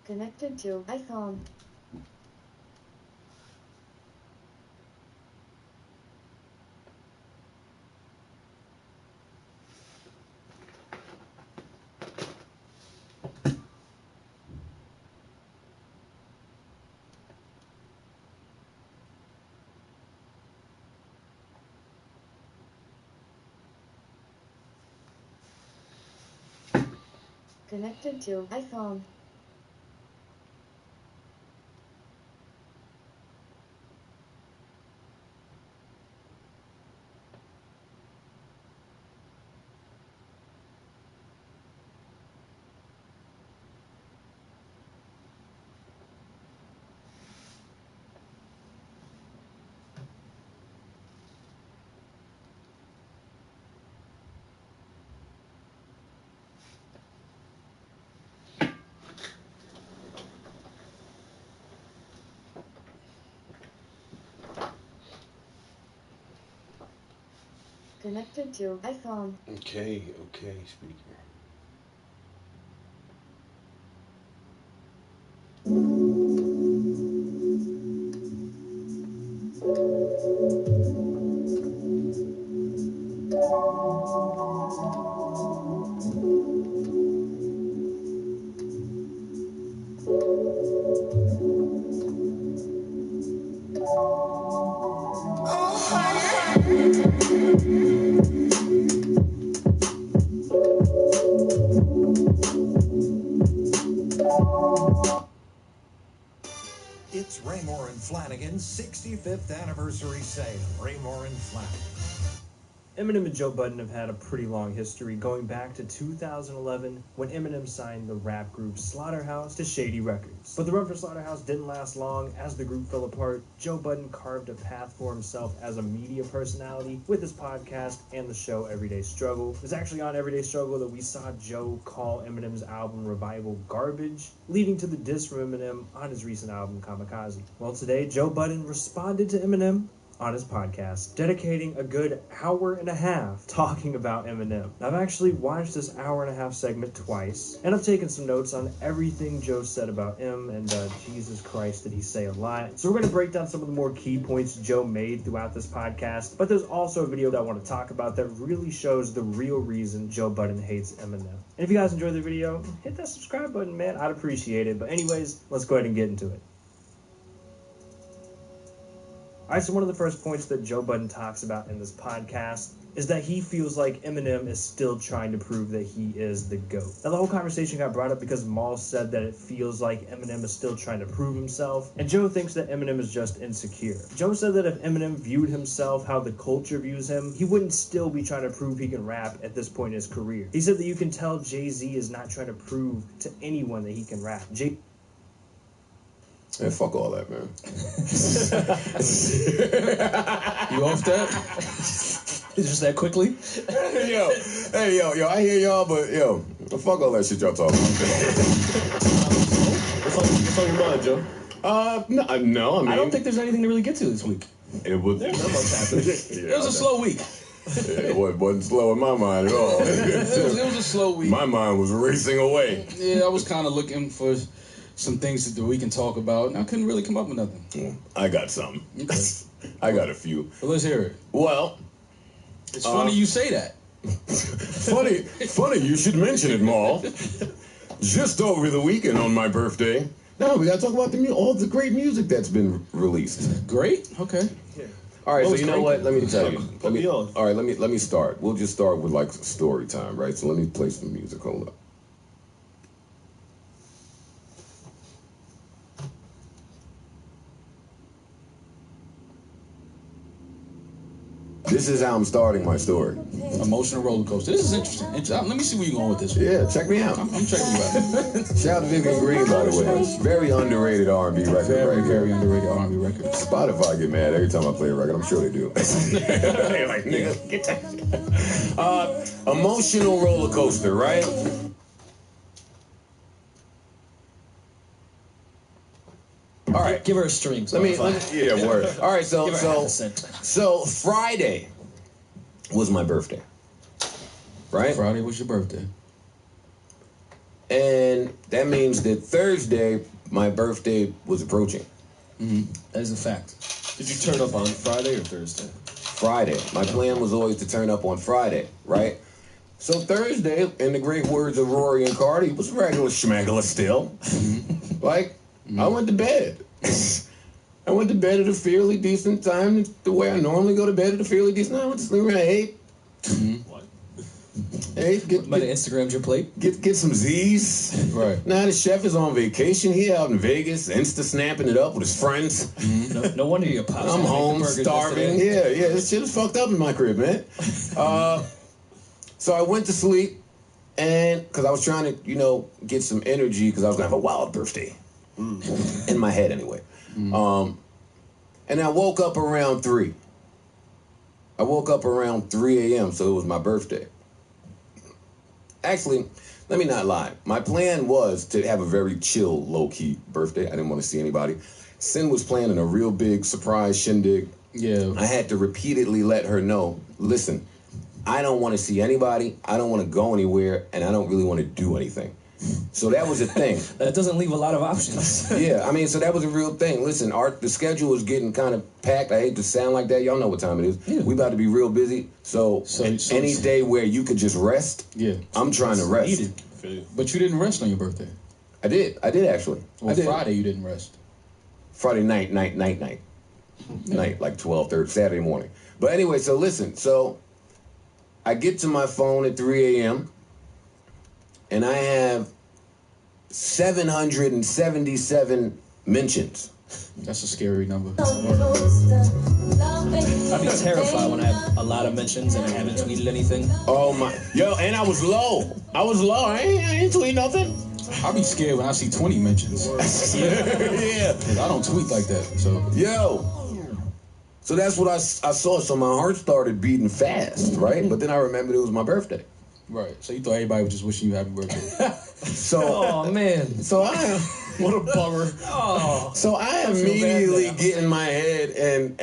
Connected to iPhone. Connected to iPhone. Connected to iPhone. Okay, speaker. It's Raymour and Flanigan's 65th anniversary sale. Raymour and Flanigan. Eminem and Joe Budden have had a pretty long history, going back to 2011 when Eminem signed the rap group Slaughterhouse to Shady Records. But the run for Slaughterhouse didn't last long. As the group fell apart, Joe Budden carved a path for himself as a media personality with his podcast and the show Everyday Struggle. It was actually on Everyday Struggle that we saw Joe call Eminem's album Revival garbage, leading to the diss from Eminem on his recent album Kamikaze. Well, today Joe Budden responded to Eminem on his podcast, dedicating a good hour and a half talking about Eminem. I've actually watched this hour and a half segment twice, and I've taken some notes on everything Joe said about him, and Jesus Christ, did he say a lot. So we're going to break down some of the more key points Joe made throughout this podcast, but there's also a video that I want to talk about that really shows the real reason Joe Budden hates Eminem. And if you guys enjoyed the video, hit that subscribe button, man. I'd appreciate it. But anyways, let's go ahead and get into it. Alright, so one of the first points that Joe Budden talks about in this podcast is that he feels like Eminem is still trying to prove that he is the GOAT. Now, the whole conversation got brought up because Mal said that it feels like Eminem is still trying to prove himself, and Joe thinks that Eminem is just insecure. Joe said that if Eminem viewed himself how the culture views him, he wouldn't still be trying to prove he can rap at this point in his career. He said that you can tell Jay-Z is not trying to prove to anyone that he can rap. Man, fuck all that, man. You off that? Just that quickly? yo, I hear y'all, but yo, fuck all that shit y'all talking about. What's on your mind, Joe? No, I mean, I don't think there's anything to really get to this week. it was. There's not much happening. It was a slow week. It wasn't slow in my mind at all. It was a slow week. My mind was racing away. Yeah, I was kind of looking for some things that we can talk about, and I couldn't really come up with nothing. I got something. Okay. I got a few. Well, let's hear it. Well, It's funny you say that. funny you should mention it, Maul. Just over the weekend on my birthday. No, we gotta talk about all the great music that's been released. Great. Okay. All right, What so was you know great? what? Let me tell you. Put me on. All right, let me start. We'll just start with like story time, right? So let me play some music. Hold up. This is how I'm starting my story. Emotional roller coaster. This is interesting. Let me see where you're going with this one. Yeah, check me out. I'm checking you out. Shout out to Vivian Green, by the way. Very underrated R&B record. Very, right very here. underrated R&B record. Spotify get mad every time I play a record. I'm sure they do. They're like, nigga, get that. Emotional roller coaster, right? All right. Give her a string. Let me yeah, word. All right, Give her half a cent. so Friday was my birthday. Right? Friday was your birthday. And that means that Thursday, my birthday was approaching. That is a fact. Did you turn up on Friday or Thursday? Friday. My plan was always to turn up on Friday, right? So Thursday, in the great words of Rory and Cardi, was regular schmegula still. Like, I went to bed. I went to bed at a fairly decent time, the way I normally go to bed at a fairly decent time. I went to sleep around 8. What? 8, Might have Instagrammed your plate. get some Z's. Right. Now the chef is on vacation. He out in Vegas, Insta snapping it up with his friends. No wonder your pops. I'm had to make the home, burgers starving. yesterday. Yeah, this shit is fucked up in my crib, man. So I went to sleep, and because I was trying to, get some energy, because I was gonna have a wild birthday in my head anyway. And I woke up around 3. I woke up around 3 a.m., so it was my birthday. Actually, let me not lie. My plan was to have a very chill, low-key birthday. I didn't want to see anybody. Sin was planning a real big surprise shindig. Yeah. I had to repeatedly let her know, listen, I don't want to see anybody, I don't want to go anywhere, and I don't really want to do anything. So that was the thing. That doesn't leave a lot of options. Yeah, I mean, so that was a real thing. Listen, the schedule is getting kind of packed. I hate to sound like that. Y'all know what time it is. Yeah. We about to be real busy. So any day where you could just rest, Yeah. I'm trying to rest. Needed. But you didn't rest on your birthday. I did actually. Well, I did. Friday you didn't rest. Friday night, like 12:30, Saturday morning. But anyway, so listen, so I get to my phone at 3 a.m. and I have 777 mentions. That's a scary number. I'd be terrified when I have a lot of mentions and I haven't tweeted anything. Oh my, and I was low. I ain't tweet nothing. I'll be scared when I see 20 mentions. Yeah. 'Cause I don't tweet like that. So So that's what I saw. So my heart started beating fast, right? But then I remembered it was my birthday. right. So you thought everybody was just wishing you happy birthday. So Oh man. so I What a bummer. Oh. so I feel bad immediately now. get in my head and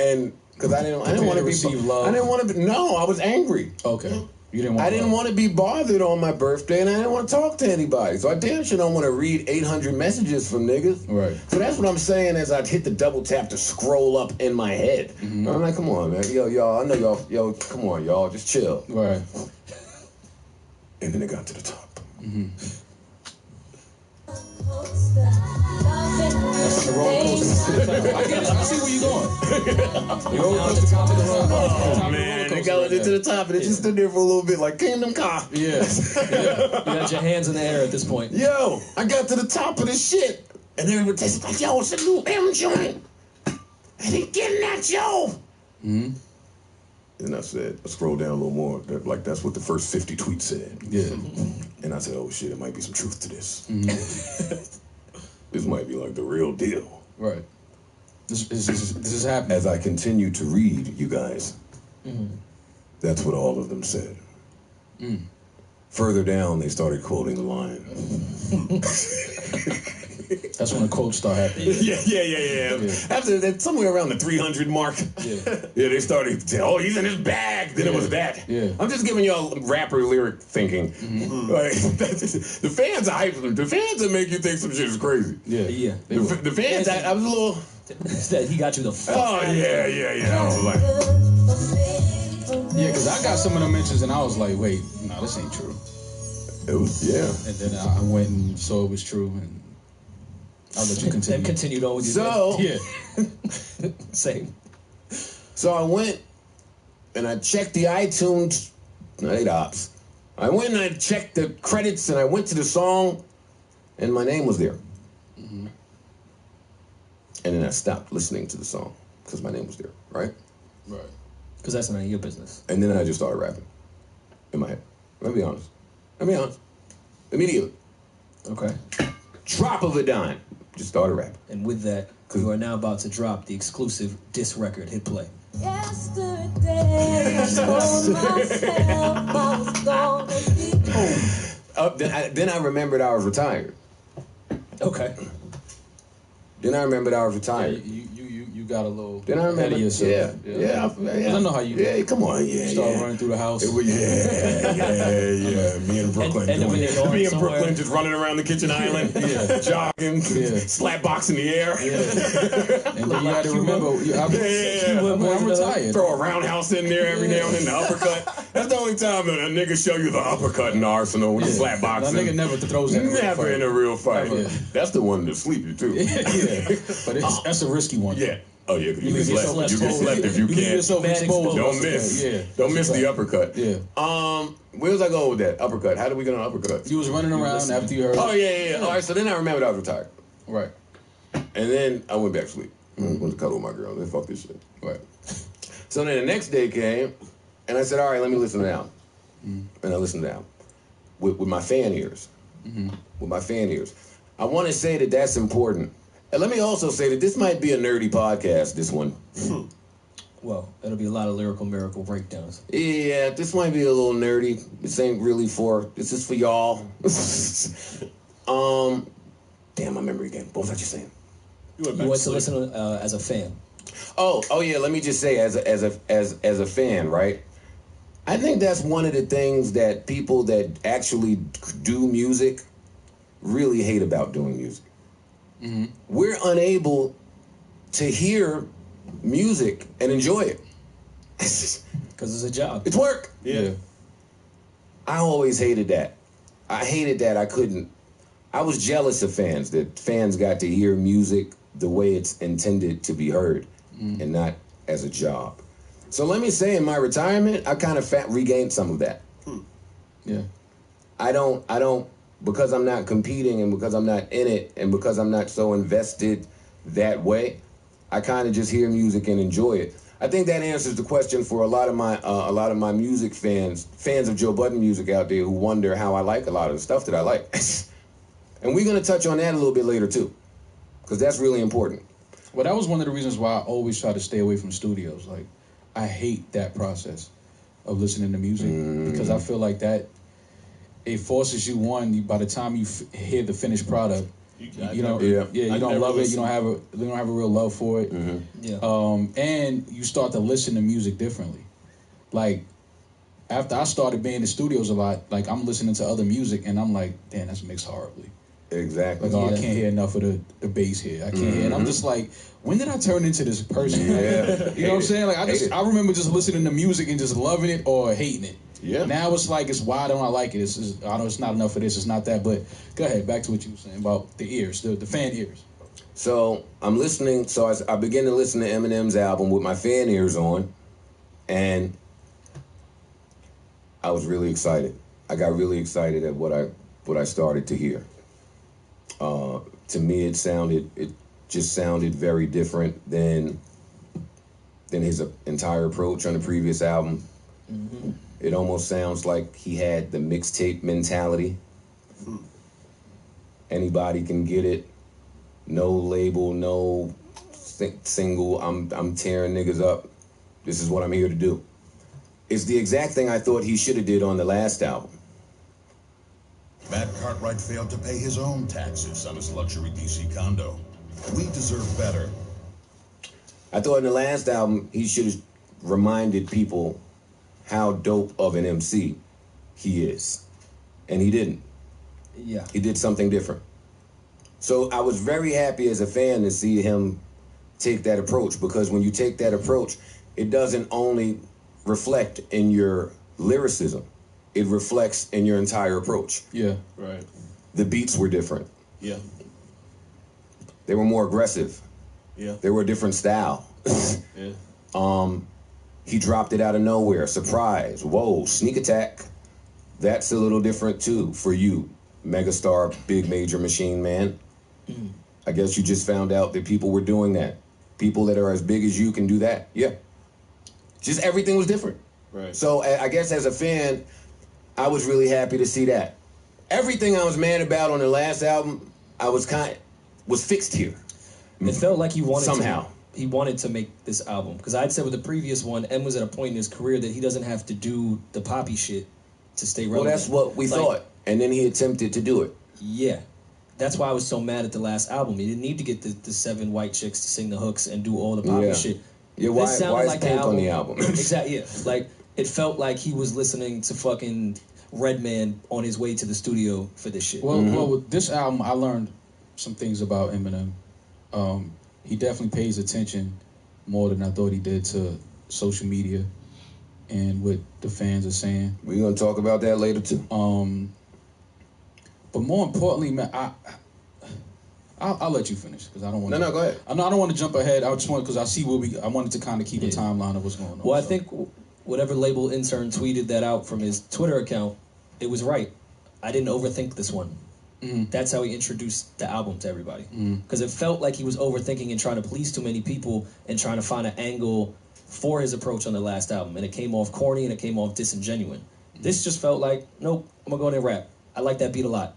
because I didn't want to be receive love. I didn't want to be. No, I was angry. Okay. You didn't want. I didn't want to be bothered on my birthday, and I didn't want to talk to anybody. So I damn sure don't want to read 800 messages from niggas. Right. So that's what I'm saying as I hit the double tap to scroll up in my head. Mm-hmm. I'm like, come on, man. Y'all, I know y'all, come on, y'all, just chill. Right. And then it got to the top. That's on the roller coaster. I get it. I see where you're going. You're Now at the top of the roller Oh, coaster. man, it got to the top, and it just stood there for a little bit like Kingdom Come. Yeah. You got your hands in the air at this point. Yo, I got to the top of this shit, and everybody was like, yo, it's a new M joint. And he getting at yo. Mm-hmm. And I scrolled down a little more. That's what the first 50 tweets said. Yeah. And I said, oh shit, there might be some truth to this. Mm-hmm. This might be like the real deal. Right. This is happening. As I continued to read, you guys, that's what all of them said. Further down, they started quoting the line. That's when the quotes start happening. Yeah. After that, somewhere around the 300 mark, Yeah. they started saying, oh, he's in his bag. Then it was that. Yeah. I'm just giving y'all rapper lyric thinking. Like, the fans are hyping. The fans that make you think some shit is crazy. Yeah. Yeah. They were. The fans, I was a little, That he got you the fuck. oh, yeah. I was like, Yeah, because I got some of the mentions and I was like, wait, no, this ain't true. it was, yeah. And then I went and saw it was true, and I'll let you And continue. continued on with your So, Yeah. same. So I went and I checked the iTunes. No, they the ops. I went and I checked the credits and I went to the song and my name was there. And then I stopped listening to the song because my name was there, right? Right. Because that's none of your business. And then I just started rapping in my head. Let me be honest. Immediately. Okay. Drop of a dime. Just started rapping. And with that, you are now about to drop the exclusive disc record. Hit play. Yesterday, I told myself I was gonna be. Then I remembered I was retired. Okay. Then I remembered I was retired. You got a little Then I ahead remember, of yourself. yeah. 'Cause I know how you Yeah, come on, yeah. start running through the house. It was, yeah. Me in Brooklyn and doing the it. yard Me in somewhere. Brooklyn just running around the kitchen island, jogging, slap box in the air. And then you had to remember, I'm retired. Throw a roundhouse in there every now and then, the uppercut. That's the only time that a nigga show you the uppercut in Arsenal with the slap boxing. That nigga never throws that in a real Never fight. in a real fight. Never. That's the one to sleep you too. But that's a risky one. Yeah. Oh yeah, 'cause you leave get yourself slept. You get exposed. slept if you You leave can't. yourself Bad exposed. Don't miss. Yeah. Don't miss the uppercut. Yeah. Where was I going with that uppercut? How did we get on uppercut? You was running around after you heard. Oh yeah. All right, so then I remembered I was retired, Right. and then I went back to sleep. I went to cuddle with my girl. Then fuck this shit. Right. So then the next day came, and I said, all right, let me listen to the album. And I listened to the album with my fan ears. With my fan ears. I want to say that that's important. And let me also say that this might be a nerdy podcast, this one. Well, that'll be a lot of lyrical miracle breakdowns. Yeah, this might be a little nerdy. This ain't really this is for y'all. Damn, my memory again. What was I just saying? You went to listen as a fan. Oh yeah. Let me just say, as a fan, right? I think that's one of the things that people that actually do music really hate about doing music. We're unable to hear music and enjoy it. Because it's a job. It's work. Yeah. I always hated that. I hated that I couldn't. I was jealous of fans, that fans got to hear music the way it's intended to be heard and not as a job. So let me say, in my retirement, I kind of regained some of that. Yeah. I don't, because I'm not competing and because I'm not in it and because I'm not so invested that way, I kind of just hear music and enjoy it. I think that answers the question for a lot of my music fans of Joe Budden music out there who wonder how I like a lot of the stuff that I like. And we're going to touch on that a little bit later too, because that's really important. Well, that was one of the reasons why I always try to stay away from studios. Like, I hate that process of listening to music because I feel like that it forces you by the time you hear the finished product, you don't love it. You don't have a real love for it. Yeah. And you start to listen to music differently. Like, after I started being in the studios a lot, like, I'm listening to other music and I'm like, damn, that's mixed horribly. Exactly. Like, I can't hear enough of the bass here. I can't hear. And I'm just like, when did I turn into this person? You know what I'm saying? Like, I remember just listening to music and just loving it or hating it. Yeah. Now it's like, why don't I like it? I know it's not enough of this. It's not that. But go ahead, back to what you were saying about the ears, the fan ears. So I'm listening. So I began to listen to Eminem's album with my fan ears on, and I was really excited. I got really excited at what I started to hear. To me, it just sounded very different than his entire approach on the previous album. It almost sounds like he had the mixtape mentality. Anybody can get it. No label, no single. I'm tearing niggas up. This is what I'm here to do. It's the exact thing I thought he should have did on the last album. Matt Cartwright failed to pay his own taxes on his luxury DC condo. We deserve better. I thought in the last album he should have reminded people how dope of an MC he is. And he didn't. Yeah. He did something different. So I was very happy as a fan to see him take that approach, because when you take that approach, it doesn't only reflect in your lyricism, it reflects in your entire approach. Yeah. Right. The beats were different. Yeah. They were more aggressive. Yeah. They were a different style. Yeah. He dropped it out of nowhere. Surprise. Whoa, sneak attack. That's a little different too for you, megastar, big major machine man. I guess you just found out that people were doing that. People that are as big as you can do that. Yeah. Just everything was different. Right. So I guess as a fan, I was really happy to see that. Everything I was mad about on the last album, was fixed here. It felt like he wanted somehow. He wanted to make this album, because I'd said with the previous one, M was at a point in his career that he doesn't have to do the poppy shit to stay relevant. Well, that's what we thought, and then he attempted to do it. Yeah, That's why I was so mad at the last album. He didn't need to get the 7 white chicks to sing the hooks and do all the poppy Yeah. shit. Yeah, This why sounded is like the Pink on the album? Exactly, yeah. Like, it felt like he was listening to fucking Redman on his way to the studio for this shit. Well, with this album, I learned some things about Eminem. He definitely pays attention more than I thought he did to social media and what the fans are saying. We're gonna talk about that later too. But more importantly, man, I'll let you finish because I don't want. No, go ahead. I don't want to jump ahead. I just want because I see I wanted to kind of keep a timeline of what's going on. Well, I so. think whatever label intern tweeted that out from his Twitter account, it was right. I didn't overthink this one. That's how he introduced the album to everybody. Because it felt like he was overthinking and trying to please too many people and trying to find an angle for his approach on the last album. And it came off corny and it came off disingenuous. This just felt like, nope, I'm going to go in and rap. I like that beat a lot.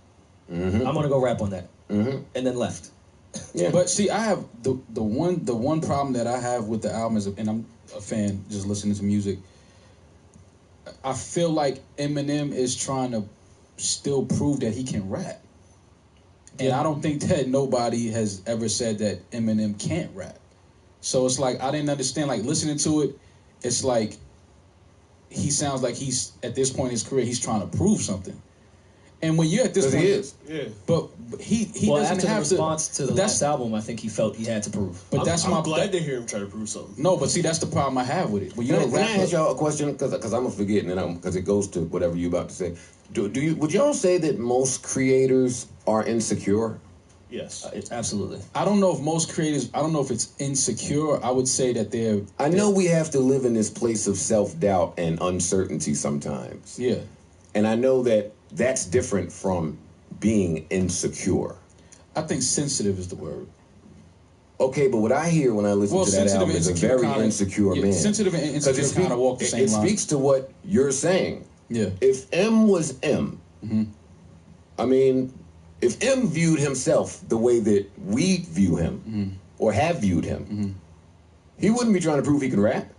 I'm going to go rap on that. And then left. Yeah. But see, I have the one problem that I have with the album is, and I'm a fan just listening to music. I feel like Eminem is trying to still prove that he can rap. And I don't think that nobody has ever said that Eminem can't rap. So it's like, I didn't understand, like, listening to it, it's like, he sounds like he's, at this point in his career, he's trying to prove something. And when you're at this point... he is. Yeah. But he Well, doesn't after the have response to the that's- last album, I think he felt he had to prove. But that's I'm my... glad to hear him try to prove something. No, but see, that's the problem I have with it. When you're Can a I rapper... ask y'all a question? Because I'm gonna forget, and then because it goes to whatever you about to say. Would y'all say that most creators are insecure? Yes. Absolutely. I don't know if most creators... I don't know if it's insecure. I would say that they're... I know we have to live in this place of self-doubt and uncertainty sometimes. Yeah. And I know that that's different from being insecure. I think sensitive is the word. Okay, but what I hear when I listen to that sensitive album and is a insecure very kinda- insecure yeah, man. sensitive and 'Cause insecure kind of walk the same it line. speaks to what you're saying. Yeah. If M was M, I mean, if M viewed himself the way that we view him or have viewed him, he wouldn't be trying to prove he can rap.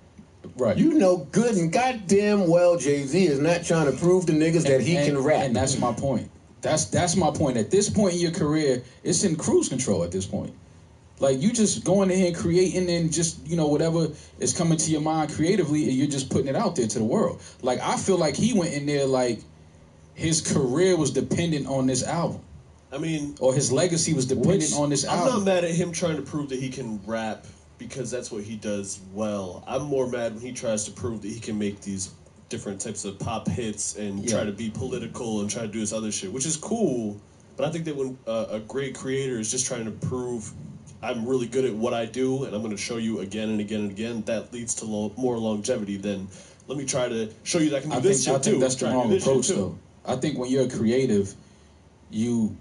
Right. You know good and goddamn well Jay-Z is not trying to prove to niggas that he can rap. And that's my point. That's my point. At this point in your career, it's in cruise control at this point. Like, you just going in here and creating and just, whatever is coming to your mind creatively, and you're just putting it out there to the world. Like, I feel like he went in there like his career was dependent on this album. I mean, Or his legacy was dependent on this I'm album. not mad at him trying to prove that he can rap because that's what he does well. I'm more mad when he tries to prove that he can make these different types of pop hits and try to be political and try to do this other shit, which is cool. But I think that when a great creator is just trying to prove I'm really good at what I do and I'm going to show you again and again and again, that leads to more longevity than let me try to show you that I can do this shit too. That's the Try to do wrong this shit approach, too. though. I think when you're a creative, you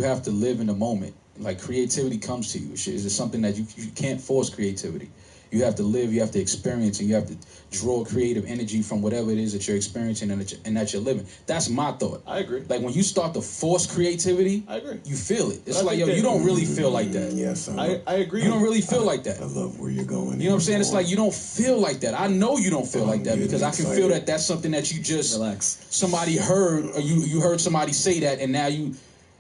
have to live in the moment. Like, creativity comes to you. It's just something that you can't force creativity. You have to live, you have to experience, and you have to draw creative energy from whatever it is that you're experiencing and that you're living. That's my thought. I agree. Like, when you start to force creativity, I agree. you feel it. It's But I like, think yo, that- you don't really feel like that. Yes, I agree. You don't really feel like that. I love where you're going. You know what I'm saying? It's like you don't feel like that. I know you don't feel like that getting because I can feel excited. that that's something that you just Relax. somebody heard or you heard somebody say that and now you,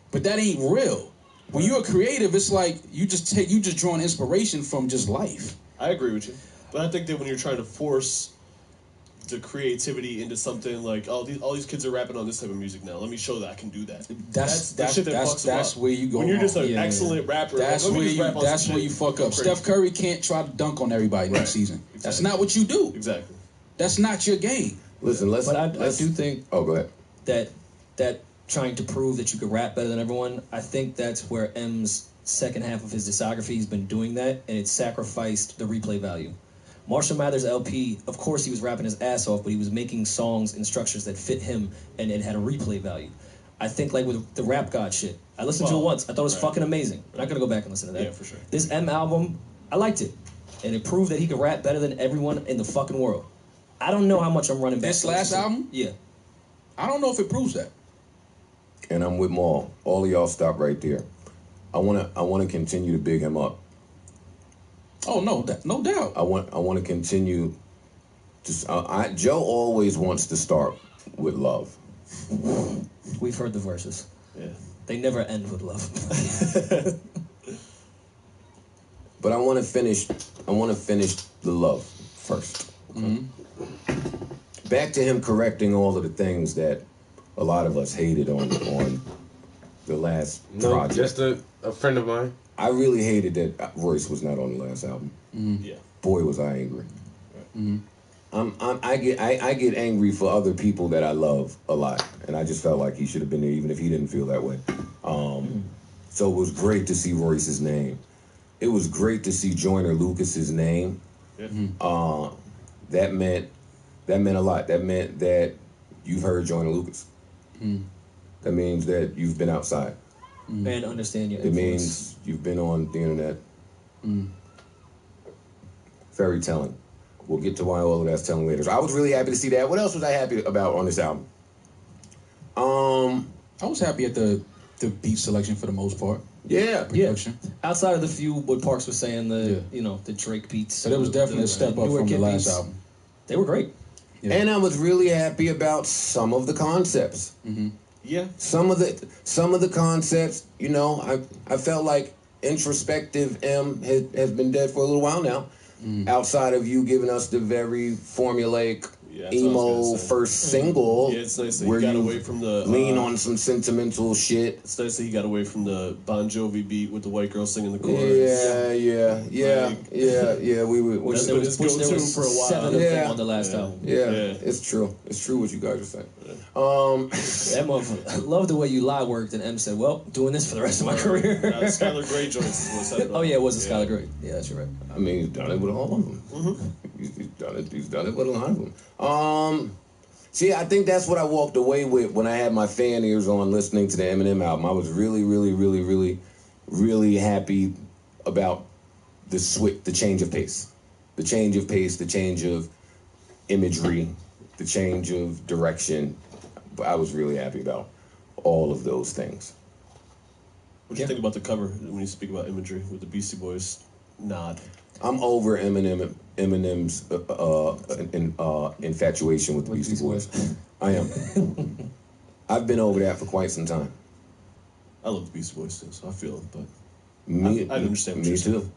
but that ain't real. When you're a creative, it's like you just drawing inspiration from just life. I agree with you. But I think that when you're trying to force the creativity into something like, all these kids are rapping on this type of music now. Let me show that I can do that. That's the shit that fucks them that's up. where you go When you're wrong. just an Yeah, excellent rapper, That's like, let me where just you rap on that's some where shit. you fuck up. Crazy. Steph Curry can't try to dunk on everybody next season. That's not what you do. Exactly. That's not your game. Listen, But I let's do think Oh, go ahead. that trying to prove that you could rap better than everyone, I think that's where M's second half of his discography, he's been doing that, and it's sacrificed the replay value. Marshall Mathers LP, of course he was rapping his ass off, but he was making songs and structures that fit him, and it had a replay value. I think like with the Rap God shit, I listened to it once, I thought it was fucking amazing. I'm not gonna go back and listen to that. Yeah, for sure. This M album, I liked it, and it proved that he could rap better than everyone in the fucking world. I don't know how much I'm running back. This to last listen to. album? Yeah. I don't know if it proves that. And I'm with Maul. All of y'all stop right there. I wanna continue to big him up. Oh no, no doubt. I want to continue to Joe always wants to start with love. We've heard the verses. Yeah. They never end with love. But I want to finish the love first. Back to him correcting all of the things that a lot of us hated on the last project. Just a friend of mine. I really hated that Royce was not on the last album. Yeah. Boy, was I angry. I get angry for other people that I love a lot, and I just felt like he should have been there, even if he didn't feel that way. So it was great to see Royce's name. It was great to see Joyner Lucas's name. Yeah. That meant a lot. That meant that you've heard Joyner Lucas. That means that you've been outside. And understand your It influence. means you've been on the internet. Very telling. We'll get to why all of that's telling later. So I was really happy to see that. What else was I happy about on this album? I was happy at the beat selection for the most part. Yeah. Production. Outside of the few, what Parks was saying, the Drake beats. So that was definitely a step up newer from the Kid last beats, album. They were great. Yeah. And I was really happy about some of the concepts. Yeah. Some of the concepts, I felt like introspective M has been dead for a little while now. Outside of you giving us the very formulaic Yeah, that's what I was emo gonna say. first single, Yeah, it's nice that where he got you away from the lean on some sentimental shit. It's nice that he got away from the Bon Jovi beat with the white girl singing the chorus. Yeah. We That's There been was his go-to for a while. 7 of Yeah. them on the last album. Yeah, Yeah. it's true. It's true what you guys are saying. That motherfucker, I love the way you lie worked, and M said, well, doing this for the rest of my career. Skylar Greyjoy is what said it. Oh, yeah, it was a Skylar Grey. Yeah, that's right. I mean, he's done it with all of them. He's done it with a lot of them. See, I think that's what I walked away with when I had my fan ears on listening to the Eminem album. I was really, really, really, really, really happy about the change of pace. The change of pace, the change of imagery, the change of direction. I was really happy about all of those things. What do you think about the cover when you speak about imagery with the Beastie Boys nod? I'm over Eminem's infatuation with the Beastie Boys. I am. I've been over that for quite some time. I love the Beastie Boys too, so I feel it, but Me, I understand what me you're too.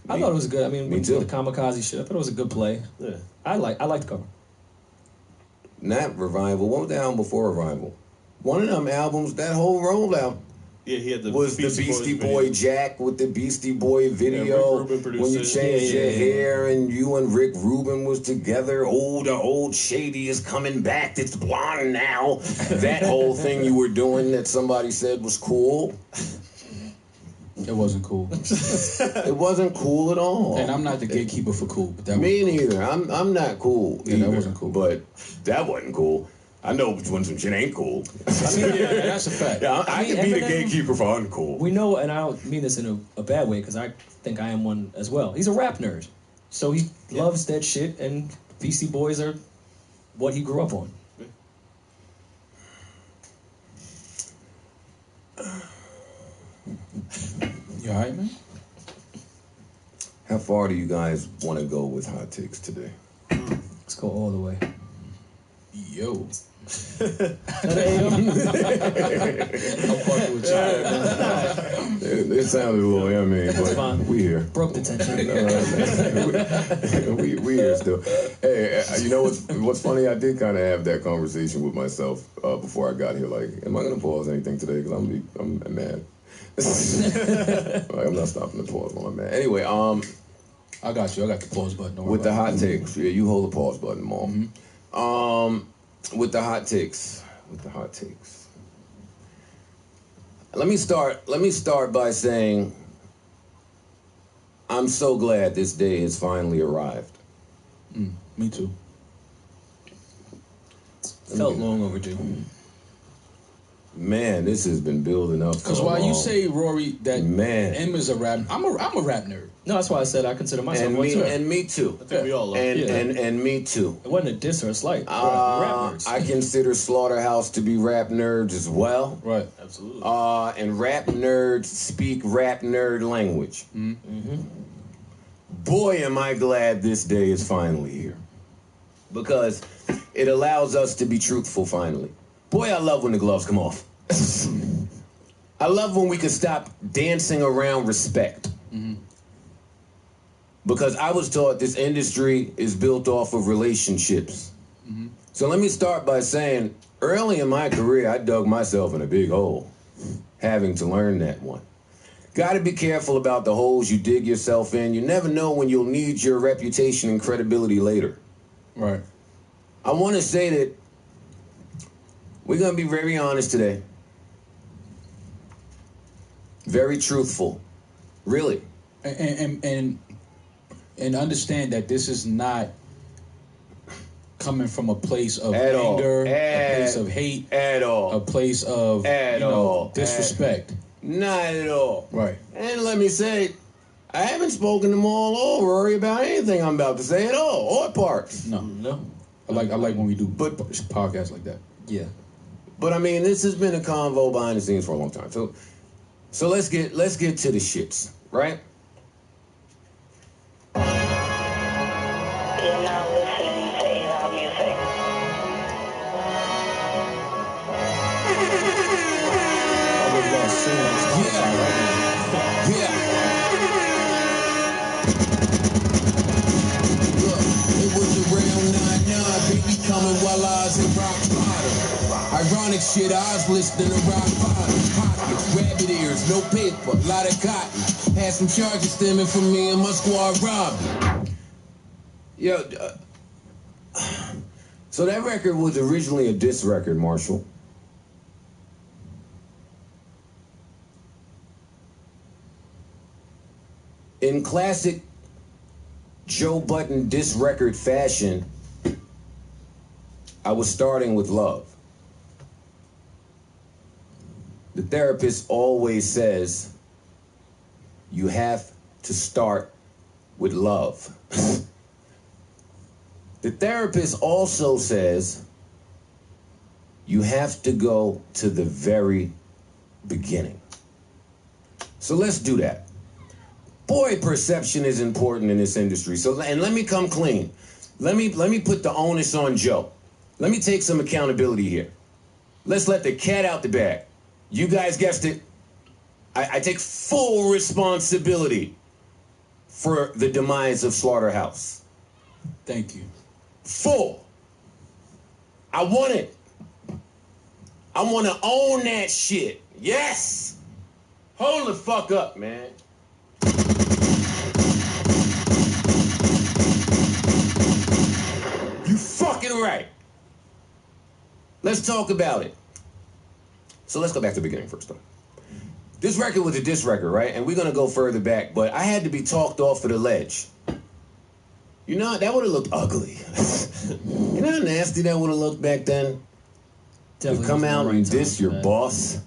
I thought it was good. I mean, Me with too. the kamikaze shit, I thought it was a good play. yeah. I like the cover. Not Revival. What was the album before Revival? One of them albums, that whole rollout Yeah, he had the was the Beastie Boy video. Jack with the Beastie Boy video. Rick Rubin produced when you it. changed Yeah, your yeah. hair and you and Rick Rubin was together. Oh, the old Shady is coming back. It's blonde now. That whole thing you were doing that somebody said was cool. It wasn't cool. It wasn't cool at all. And I'm not the gatekeeper for cool, but that Me was neither. I'm not cool. Yeah, that either, wasn't cool. But that wasn't cool. I know when some shit ain't cool. I mean, yeah, that's a fact. Yeah, I mean, can be the Eminem- gatekeeper for uncool. We know, and I don't mean this in a bad way, because I think I am one as well. He's a rap nerd. So he loves that shit, and Beastie Boys are what he grew up on. You alright, man? How far do you guys want to go with hot takes today? Let's go all the way. Yo. I'm fucking with you. It sounded a little, but fine. we here. Broke the tension. we here still. Hey, you know what's funny? I did kind of have that conversation with myself before I got here. Like, am I gonna pause anything today? Because I'm mad. Like, I'm not stopping to pause while I'm mad. Anyway, I got you. I got the pause button. Don't worry with the about hot takes, yeah, you hold the pause button, Mom. With the hot takes. Let me start by saying I'm so glad this day has finally arrived. it. Me too. Felt long overdue. Man, this has been building up. Because for a while you long- say, Rory, that Man. M is a rap, I'm a rap nerd. No, that's why I said I consider myself and one me too. and me too. I think we all love And, it. and me too. It wasn't a diss or a slight. Rap nerds. I consider Slaughterhouse to be rap nerds as well. Right. Absolutely. And rap nerds speak rap nerd language. Boy, am I glad this day is finally here. Because it allows us to be truthful finally. Boy, I love when the gloves come off. I love when we can stop dancing around respect. Because I was taught this industry is built off of relationships. So let me start by saying, early in my career, I dug myself in a big hole, having to learn that one. Got to be careful about the holes you dig yourself in. You never know when you'll need your reputation and credibility later. Right. I want to say that we're going to be very honest today. Very truthful. Really. And understand that this is not coming from a place of At all. anger, a place of hate, At all. a place of At all. disrespect. Not at all. Right. And let me say, I haven't spoken to Maul or Rory about anything I'm about to say at all, or parts. No. I like when we do podcasts like that. Yeah. But I mean, this has been a convo behind the scenes for a long time. So let's get to the shits, right? You're now listening to A-Loud Music. Yeah. Look, it was around 9-9, baby coming while I was in rock bottom. Ironic shit, I was listening to rock bottom. Pockets, rabbit ears, no paper, lot of cotton. Had some charges stemming from me and my squad robbing. Yo, so that record was originally a diss record, Marshall. In classic Joe Budden diss record fashion, I was starting with love. The therapist always says, you have to start with love. The therapist also says, you have to go to the very beginning. So let's do that. Boy, perception is important in this industry. And let me come clean. Let me put the onus on Joe. Let me take some accountability here. Let's let the cat out the bag. You guys guessed it. I take full responsibility for the demise of Slaughterhouse. Thank you. Full. I want it. I want to own that shit. Yes. Hold the fuck up, man. You fucking right. Let's talk about it. So let's go back to the beginning first, though. This record was a diss record, right? And we're going to go further back, but I had to be talked off of the ledge. You know, that would have looked ugly. You know how nasty that would have looked back then? Definitely to come out and diss your that. boss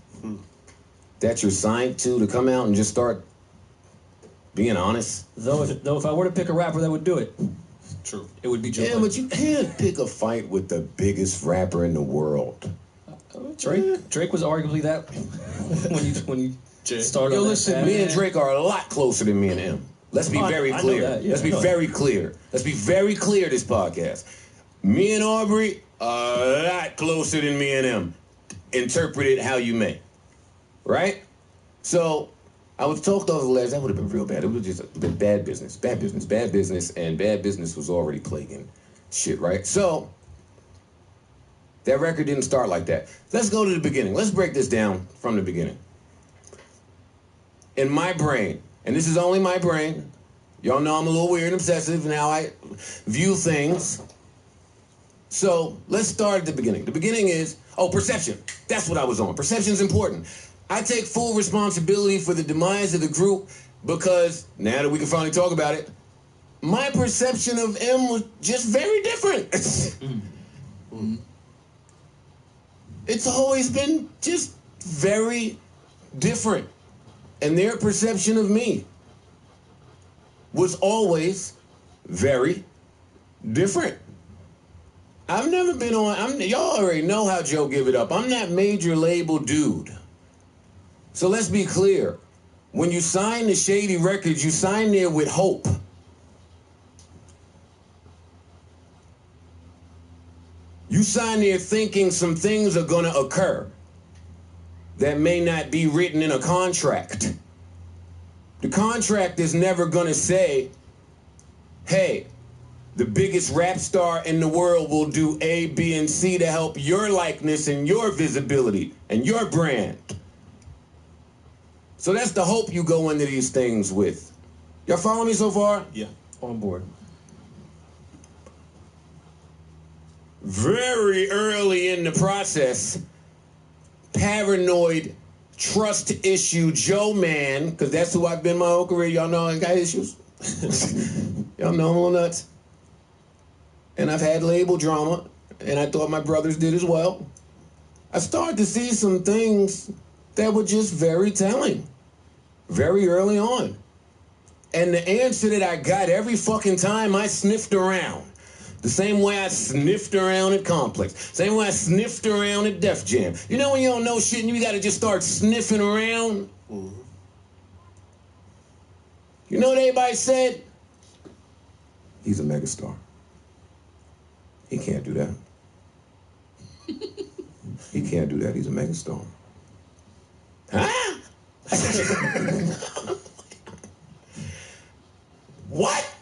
that you're signed to come out and just start being honest. Though if I were to pick a rapper that would do it, True. it would be Joe Yeah, Budden. but you can't pick a fight with the biggest rapper in the world. Drake was arguably that when you started. Yo, on that listen, path. me and Drake are a lot closer than me and him. Let's be very I know clear. that, yeah, Let's be I know very clear. Let's be very clear this podcast. Me and Aubrey are a lot closer than me and him. Interpret it how you may. Right? So, I was talked off the ledge. That would have been real bad. It would have just been bad business. Bad business. Bad business. And bad business was already plaguing shit, right? So, that record didn't start like that. Let's go to the beginning. Let's break this down from the beginning. In my brain, and this is only my brain, y'all know I'm a little weird and obsessive in how I view things. So let's start at the beginning. The beginning is, perception. That's what I was on. Perception's important. I take full responsibility for the demise of the group because, now that we can finally talk about it, my perception of M was just very different. It's always been just very different. And their perception of me was always very different. I've never been on, y'all already know how Joe give it up. I'm that major label dude. So let's be clear. When you sign to Shady Records, you sign there with hope. You sign there thinking some things are gonna occur. that may not be written in a contract. The contract is never gonna say, hey, the biggest rap star in the world will do A, B, and C to help your likeness and your visibility and your brand. So that's the hope you go into these things with. Y'all follow me so far? Yeah. On board. Very early in the process, paranoid, trust issue Joe Man, because that's who I've been my whole career. Y'all know I got issues. Y'all know I'm a little nuts. And I've had label drama, and I thought my brothers did as well. I started to see some things that were just very telling, very early on. And the answer that I got every fucking time I sniffed around, the same way I sniffed around at Complex, same way I sniffed around at Def Jam. You know when you don't know shit and you gotta just start sniffing around? Mm-hmm. You know what everybody said? He's a megastar. He can't do that. He can't do that. He's a megastar. Huh? What?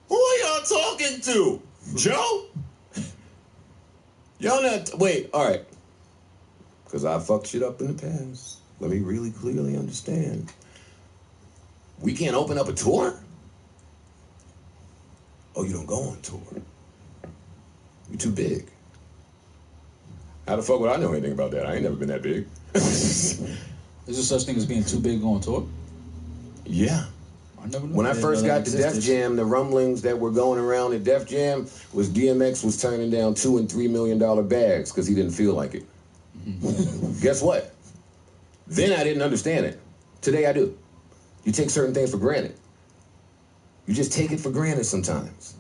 Who are y'all talking to? Joe? Y'all not... Wait, all right. Because I fucked shit up in the past. Let me really clearly understand. We can't open up a tour? Oh, you don't go on tour. You're too big. How the fuck would I know anything about that? I ain't never been that big. Is there such thing as being too big on tour? Yeah. I never knew. When I first got to Def Jam, the rumblings that were going around at Def Jam was DMX was turning down $2 and $3 million bags because he didn't feel like it. Mm-hmm. Guess what? Then I didn't understand it. Today I do. You take certain things for granted. You just take it for granted sometimes.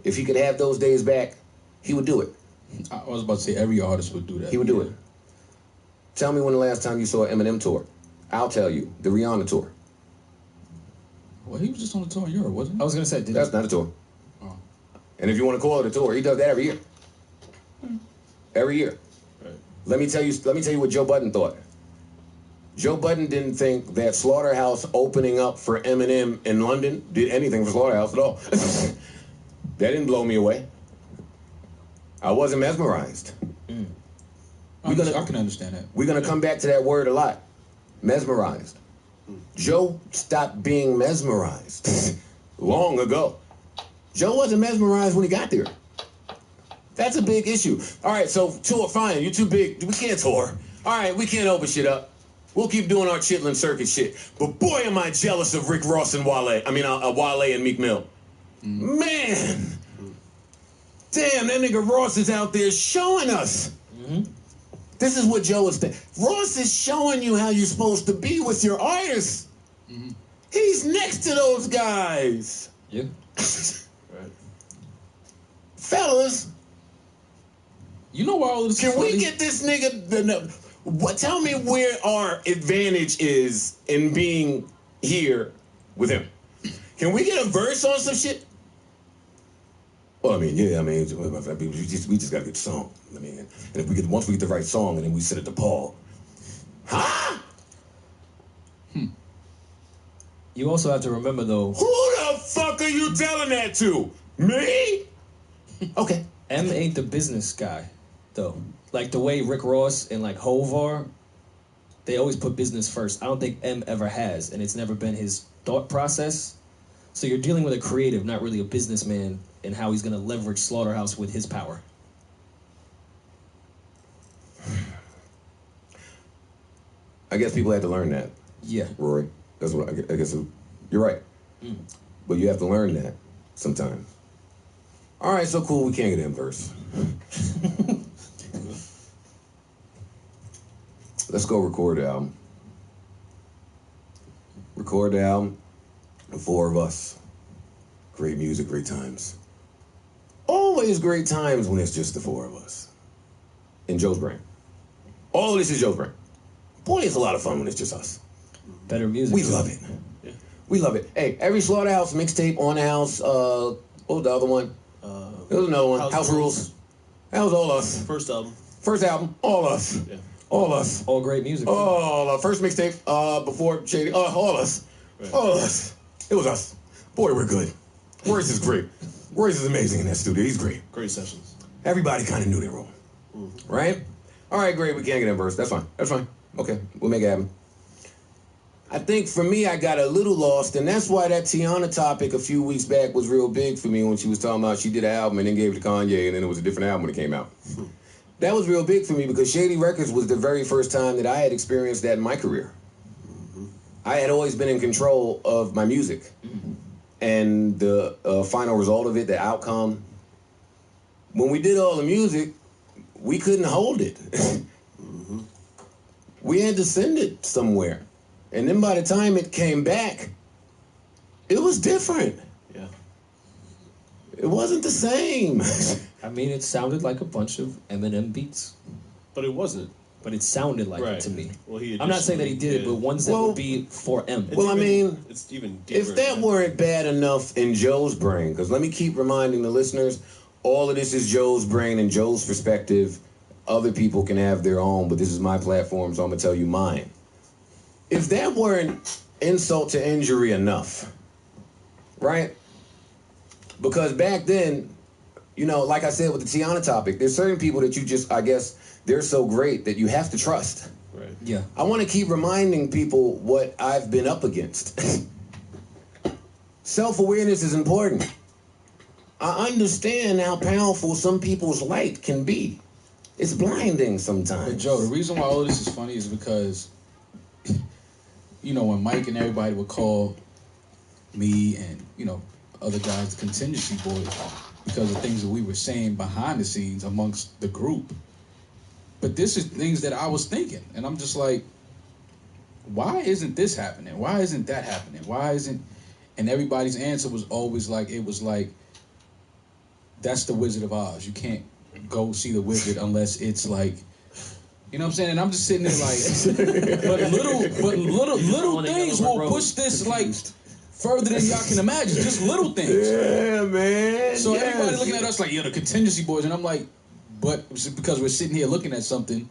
If he could have those days back, he would do it. I was about to say every artist would do that. He would do it. Tell me when the last time you saw an Eminem tour. I'll tell you. The Rihanna tour. Well, he was just on a tour in Europe, wasn't he? I was going to say, that's not a tour. Oh. And if you want to call it a tour, he does that every year. Every year. Right. Let me tell you what Joe Budden thought. Joe Budden didn't think that Slaughterhouse opening up for Eminem in London did anything for Slaughterhouse at all. That didn't blow me away. I wasn't mesmerized. Mm. I can understand that. We're going to come back to that word a lot. Mesmerized. Joe stopped being mesmerized long ago. Joe wasn't mesmerized when he got there. That's a big issue. All right, so tour, fine. You're too big. We can't tour. All right, we can't open shit up. We'll keep doing our Chitlin Circuit shit. But boy, am I jealous of Rick Ross and Wale. Wale and Meek Mill. Mm. Man. Damn, that nigga Ross is out there showing us. Mm-hmm. This is what Joe is saying. Ross is showing you how you're supposed to be with your artists. Mm-hmm. He's next to those guys. Yeah. Right. Fellas. You know why all this Can we get this nigga... Tell me where our advantage is in being here with him. Can we get a verse on some shit? Well, we just gotta get the song. And if once we get the right song, and then we sit at the Paul. Huh? You also have to remember, though. Who the fuck are you telling that to? Me? Okay. M ain't the business guy, though. Like the way Rick Ross and like Hov are, they always put business first. I don't think M ever has, and it's never been his thought process. So you're dealing with a creative, not really a businessman, and how he's going to leverage Slaughterhouse with his power. I guess people had to learn that. Yeah. Rory. That's what I guess. You're right. Mm. But you have to learn that sometimes. All right, so cool. We can't get in verse. Let's go record the album. Record the album. The four of us. Great music, great times. Always great times when it's just the four of us. In Joe's brain. All of this is Joe's brain. Boy, it's a lot of fun when it's just us. Better music. We love it. Yeah. We love it. Hey, every Slaughterhouse mixtape, On the House, what was the other one? There was another one. House Rules. That was all us. First album. First album, All Us. Yeah. All Us. All great music. Oh, first mixtape before Shady. All Us. Right. All Us. It was us. Boy, we're good. Royce is great. Royce is amazing in that studio. He's great. Great sessions. Everybody kind of knew their role. Right? All right, great. We can't get in verse. That's fine. That's fine. Okay, we'll make it happen. I think for me, I got a little lost, and that's why that Tiana topic a few weeks back was real big for me when she was talking about she did an album and then gave it to Kanye, and then it was a different album when it came out. That was real big for me because Shady Records was the very first time that I had experienced that in my career. I had always been in control of my music. And the final result of it, the outcome, when we did all the music, we couldn't hold it. We had to send it somewhere. And then by the time it came back, it was different. Yeah. It wasn't the same. I mean, it sounded like a bunch of Eminem beats. But it wasn't. But it sounded like Right. it to me. Well, he I'm not saying that he did it, but ones that Well- would be for M. It's Well, I mean, it's even deeper. if that than weren't bad enough in Joe's brain, because let me keep reminding the listeners, all of this is Joe's brain and Joe's perspective. Other people can have their own, but this is my platform, so I'm going to tell you mine. If that weren't insult to injury enough, right? Because back then, you know, like I said with the Tiana topic, there's certain people that you just, I guess, they're so great that you have to trust. Right. Yeah. I want to keep reminding people what I've been up against. Self-awareness is important. I understand how powerful some people's light can be. It's blinding sometimes. But Joe, the reason why all of this is funny is because, you know, when Mike and everybody would call me and, you know, other guys the contingency boys because of things that we were saying behind the scenes amongst the group. But this is things that I was thinking. And I'm just like, why isn't this happening? Why isn't that happening? Why isn't... And everybody's answer was always like, it was like, that's the Wizard of Oz. You can't go see the wizard unless it's like, you know what I'm saying? And I'm just sitting there like, but little things will push this like further than y'all can imagine. Just little things. Yeah, man. So yes. everybody looking at us like, yeah, the contingency boys, and I'm like, but it's because we're sitting here looking at something,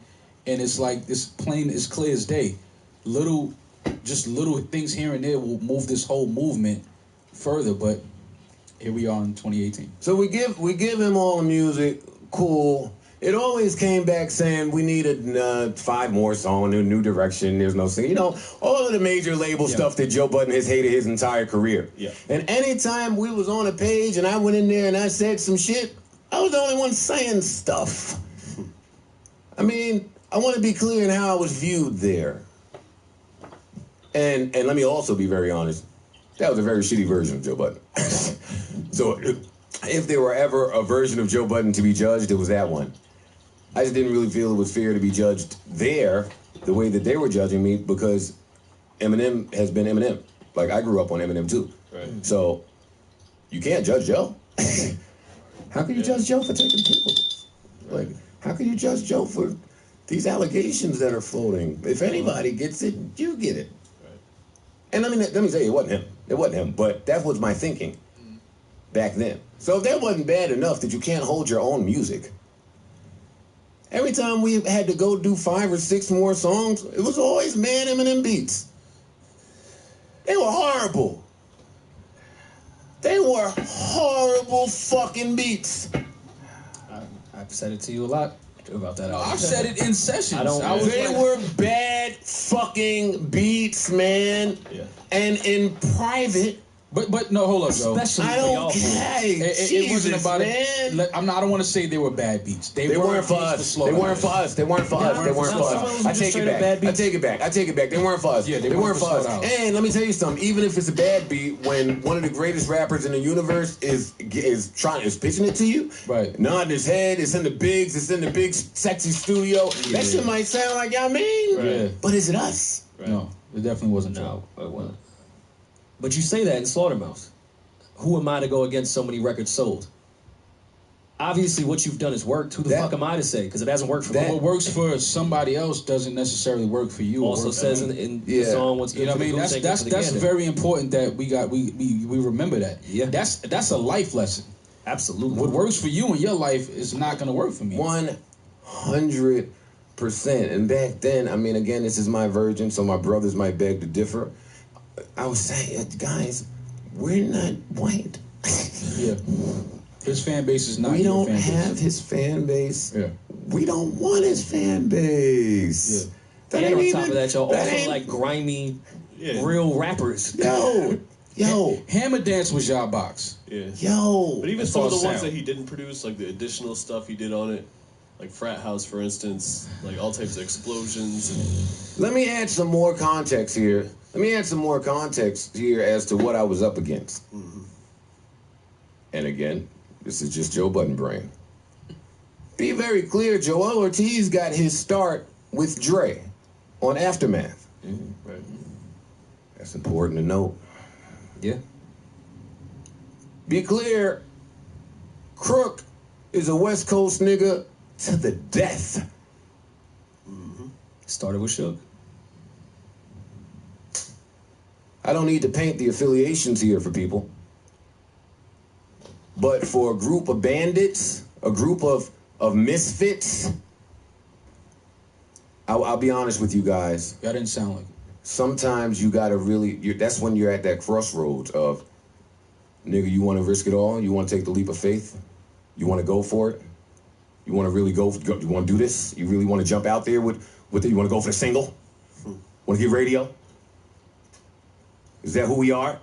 and it's like it's plain, it's clear as day. Little things here and there will move this whole movement further. But here we are in 2018. So we give him all the music, cool. It always came back saying we needed 5 more songs, a new direction. There's no singing, you know, all of the major label stuff that Joe Budden has hated his entire career. Yeah. And anytime we was on a page and I went in there and I said some shit, I was the only one saying stuff. I mean, I want to be clear in how I was viewed there. And let me also be very honest. That was a very shitty version of Joe Budden. So if there were ever a version of Joe Budden to be judged, it was that one. I just didn't really feel it was fair to be judged there the way that they were judging me because Eminem has been Eminem. Like, I grew up on Eminem too. Right. So you can't judge Joe. How can you judge Joe for taking pills? Like, how can you judge Joe for these allegations that are floating? If anybody gets it, you get it. Right. And let me say, it wasn't him. It wasn't him. But that was my thinking back then. So if that wasn't bad enough that you can't hold your own music, every time we had to go do 5 or 6 more songs, it was always Man Eminem beats. They were horrible. They were horrible fucking beats. I've said it to you a lot about that album. I've said it in sessions. They were bad fucking beats, man. Yeah. And in private, But no, hold up, Joe. Especially I for don't y'all. care. It wasn't about man. it. I don't want to say they were bad beats. They weren't for us. They weren't for us. They weren't for us. They weren't for us. I take it back. I take it back. I take it back. They weren't for us. Yeah, they weren't for us. Slaughterhouse. And let me tell you something. Even if it's a bad beat, when one of the greatest rappers in the universe is pitching it to you, right? Nodding his head. It's in the bigs. It's in the big sexy studio. That shit might sound like y'all mean, Right. but is it us? Right. No, it definitely wasn't. No, it wasn't. But you say that in Slaughtermouth. Who am I to go against so many records sold? Obviously, what you've done has worked. Who the fuck am I to say? Because it hasn't worked for me. What works for somebody else doesn't necessarily work for you. Also says in the song what's good. You know what I mean? That's very important that we remember that. Yeah. That's a life lesson. Absolutely. What works for you in your life is not going to work for me. 100%. 100%. And back then, I mean, again, this is my version, so my brothers might beg to differ. I was saying, guys, we're not white. Yeah. His fan base is not We your don't fan base. have his fan base. Yeah. We don't want his fan base. Yeah. That And ain't on top even- of that, y'all that also ain't- like grimy, Yeah. real rappers. Yo. Hammer Dance was y'all box. Yeah. Yo. But even As some far of the as ones sound. that he didn't produce, like the additional stuff he did on it, like Frat House, for instance, like all types of explosions. And Let me add some more context here. Let me add some more context here as to what I was up against. And again, this is just Joe Budden brain. Be very clear, Joel Ortiz got his start with Dre on Aftermath. right. That's important to note. Yeah. Be clear, Crook is a West Coast nigga to the death. Started with Suge. I don't need to paint the affiliations here for people. But for a group of bandits, a group of misfits, I'll be honest with you guys. Y'all didn't sound like it. Sometimes you gotta really, that's when you're at that crossroads of, nigga, you wanna risk it all? You wanna take the leap of faith? You wanna go for it? You wanna really go you wanna do this? You really wanna jump out there with it? You wanna go for the single? Wanna get radio? Is that who we are?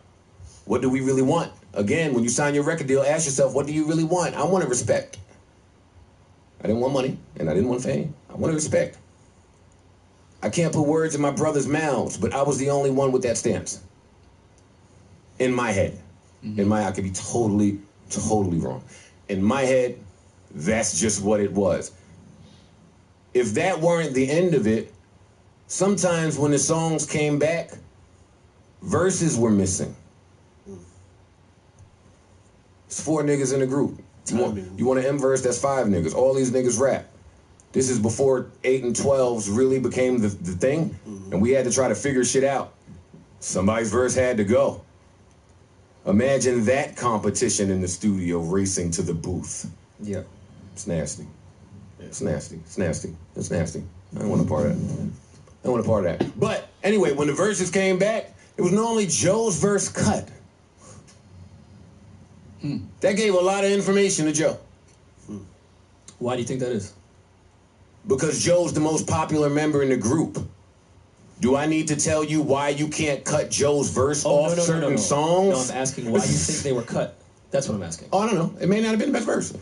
What do we really want? Again, when you sign your record deal, ask yourself, what do you really want? I want respect. I didn't want money, and I didn't want fame. I wanted respect. I can't put words in my brother's mouths, but I was the only one with that stance. In my head. I could be totally wrong. In my head, that's just what it was. If that weren't the end of it, sometimes when the songs came back, verses were missing. It's 4 niggas in a group. You want an M verse, that's 5 niggas. All these niggas rap. This is before 8 and 12s really became the thing, and we had to try to figure shit out. Somebody's verse had to go. Imagine that competition in the studio racing to the booth. Yeah. It's nasty. It's nasty. It's nasty. It's nasty. I don't want a part of that. I don't want a part of that. But anyway, when the verses came back, it was normally Joe's verse cut. That gave a lot of information to Joe. Why do you think that is? Because Joe's the most popular member in the group. Do I need to tell you why you can't cut Joe's verse off certain songs? No, I'm asking why you think they were cut. That's what I'm asking. Oh, I don't know. It may not have been the best verse.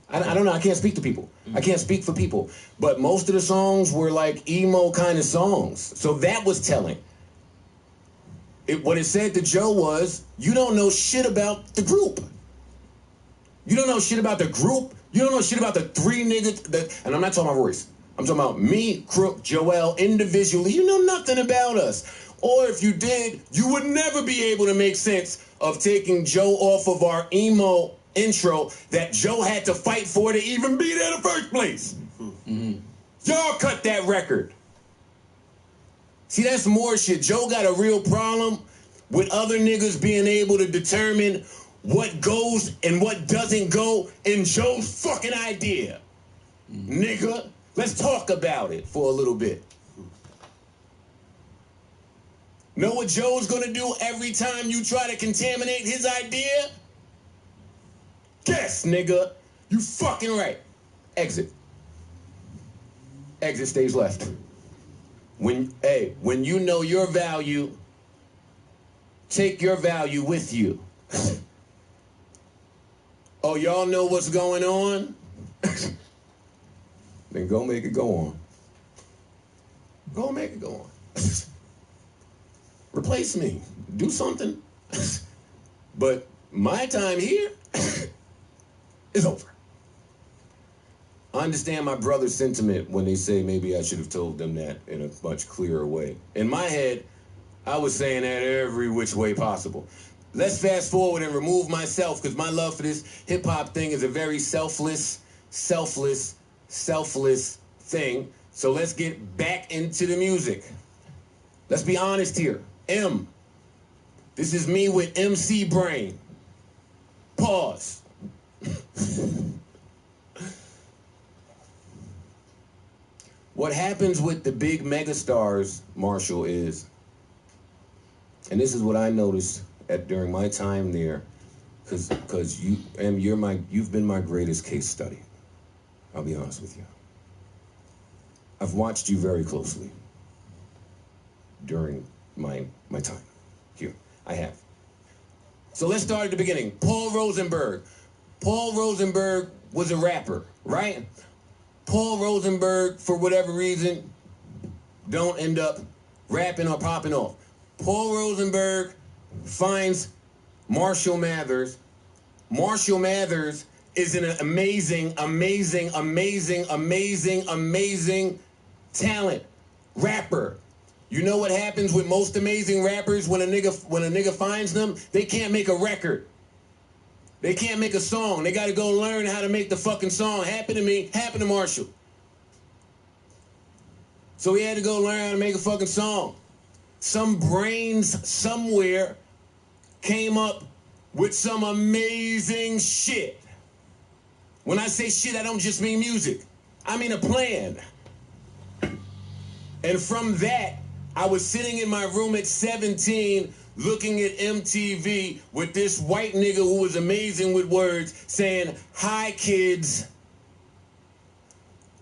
I don't know. I can't speak to people. I can't speak for people. But most of the songs were like emo kind of songs. So that was telling. What it said to Joe was, you don't know shit about the group. You don't know shit about the group. You don't know shit about the 3 niggas. And I'm not talking about Royce. I'm talking about me, Crook, Joel, individually. You know nothing about us. Or if you did, you would never be able to make sense of taking Joe off of our emo intro that Joe had to fight for to even be there in the first place. Y'all cut that record. See, that's more shit. Joe got a real problem with other niggas being able to determine what goes and what doesn't go in Joe's fucking idea. Nigga, let's talk about it for a little bit. Know what Joe's gonna do every time you try to contaminate his idea? Guess, nigga. You fucking right. Exit. Exit stays left. When you know your value, take your value with you. Oh, y'all know what's going on? Then go make it go on. Go make it go on. Replace me. Do something. But my time here is over. I understand my brother's sentiment when they say maybe I should have told them that in a much clearer way. In my head, I was saying that every which way possible. Let's fast forward and remove myself, because my love for this hip-hop thing is a very selfless thing. So let's get back into the music. Let's be honest here. This is me with MC brain. Pause. What happens with the big megastars, Marshall, is, and this is what I noticed during my time there, because you've been my greatest case study. I'll be honest with you. I've watched you very closely during my time here. I have. So let's start at the beginning. Paul Rosenberg. Paul Rosenberg was a rapper, right? Paul Rosenberg, for whatever reason, don't end up rapping or popping off. Paul Rosenberg finds Marshall Mathers. Marshall Mathers is an amazing talent rapper. You know what happens with most amazing rappers when a nigga finds them? They can't make a record. They can't make a song. They got to go learn how to make the fucking song. Happened to me, happened to Marshall. So he had to go learn how to make a fucking song. Some brains somewhere came up with some amazing shit. When I say shit, I don't just mean music. I mean a plan. And from that, I was sitting in my room at 17 looking at MTV with this white nigga who was amazing with words saying, "Hi, kids.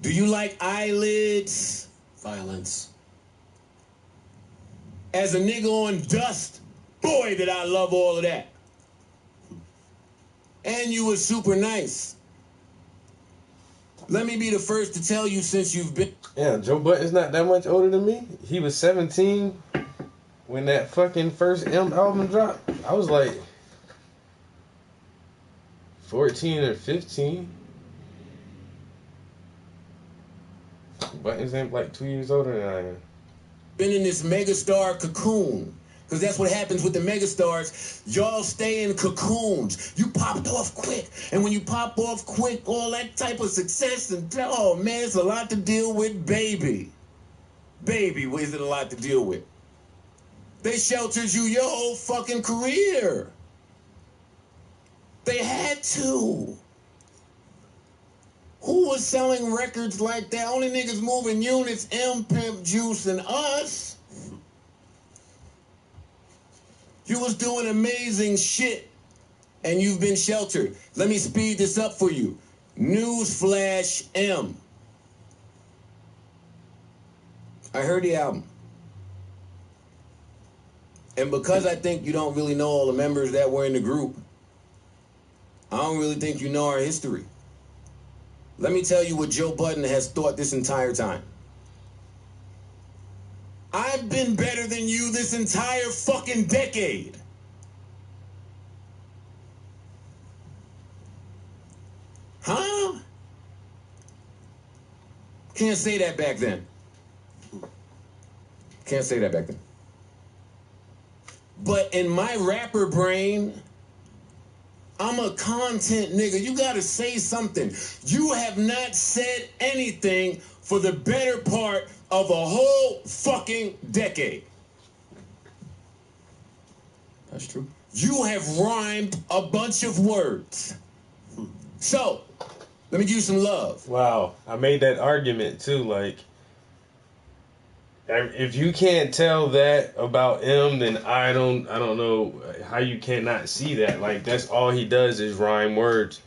Do you like eyelids?" Violence. As a nigga on Dust, boy, did I love all of that. And you were super nice. Let me be the first to tell you, since you've been... Yeah, Joe Budden's not that much older than me. He was 17 when that fucking first M album dropped. I was like 14 or 15. Buttons ain't like 2 years older than I am. Been in this megastar cocoon. Because that's what happens with the megastars. Y'all stay in cocoons. You popped off quick. And when you pop off quick, all that type of success, and oh man, it's a lot to deal with, baby. Baby, is it a lot to deal with? They sheltered you your whole fucking career. They had to. Who was selling records like that? Only niggas moving units, M, Pimp, Juice, and us. You was doing amazing shit, and you've been sheltered. Let me speed this up for you. Newsflash M. I heard the album. And because I think you don't really know all the members that were in the group, I don't really think you know our history. Let me tell you what Joe Budden has thought this entire time. I've been better than you this entire fucking decade. Huh? Can't say that back then. Can't say that back then. But in my rapper brain, I'm a content nigga. You gotta say something. You have not said anything for the better part of a whole fucking decade. That's true. You have rhymed a bunch of words. So, let me give you some love. Wow, I made that argument too. Like, if you can't tell that about M, then I don't know how you cannot see that. Like, that's all he does is rhyme words.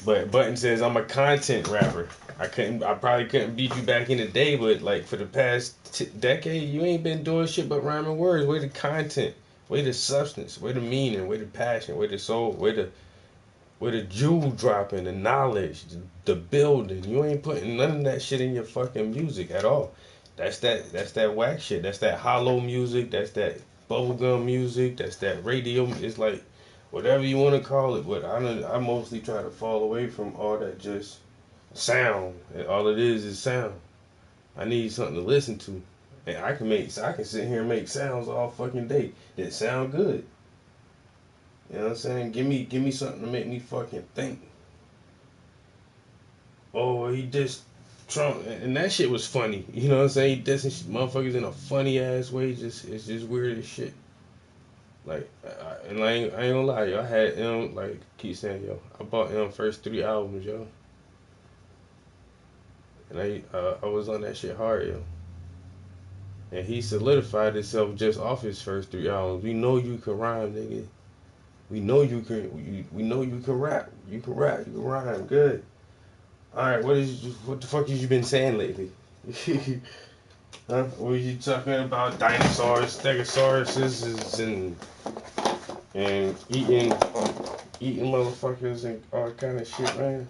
But Button says I'm a content rapper. I probably couldn't beat you back in the day, but like for the past decade, you ain't been doing shit but rhyming words. Where the content? Where the substance? Where the meaning? Where the passion? Where the soul? Where the jewel dropping? The knowledge? The building? You ain't putting none of that shit in your fucking music at all. That's that whack shit. That's that hollow music. That's that bubblegum music. That's that radio. It's like whatever you want to call it. But I mostly try to fall away from all that just sound. All it is sound. I need something to listen to, and I can sit here and make sounds all fucking day that sound good. You know what I'm saying? Give me something to make me fucking think. Oh, he just Trump, and that shit was funny. You know what I'm saying? He dissing motherfuckers in a funny ass way. It's just weird as shit. Like, I ain't gonna lie, yo. I had M, like, keep saying, yo. I bought M first 3 albums, yo. And I was on that shit hard, yo. And he solidified himself just off his first 3 albums. We know you can rhyme, nigga. We know you can. We know you can rap. You can rap. You can rhyme. Good. All right. What the fuck have you been saying lately? Huh? Were you talking about dinosaurs, stegosauruses, and eating motherfuckers and all kind of shit, man?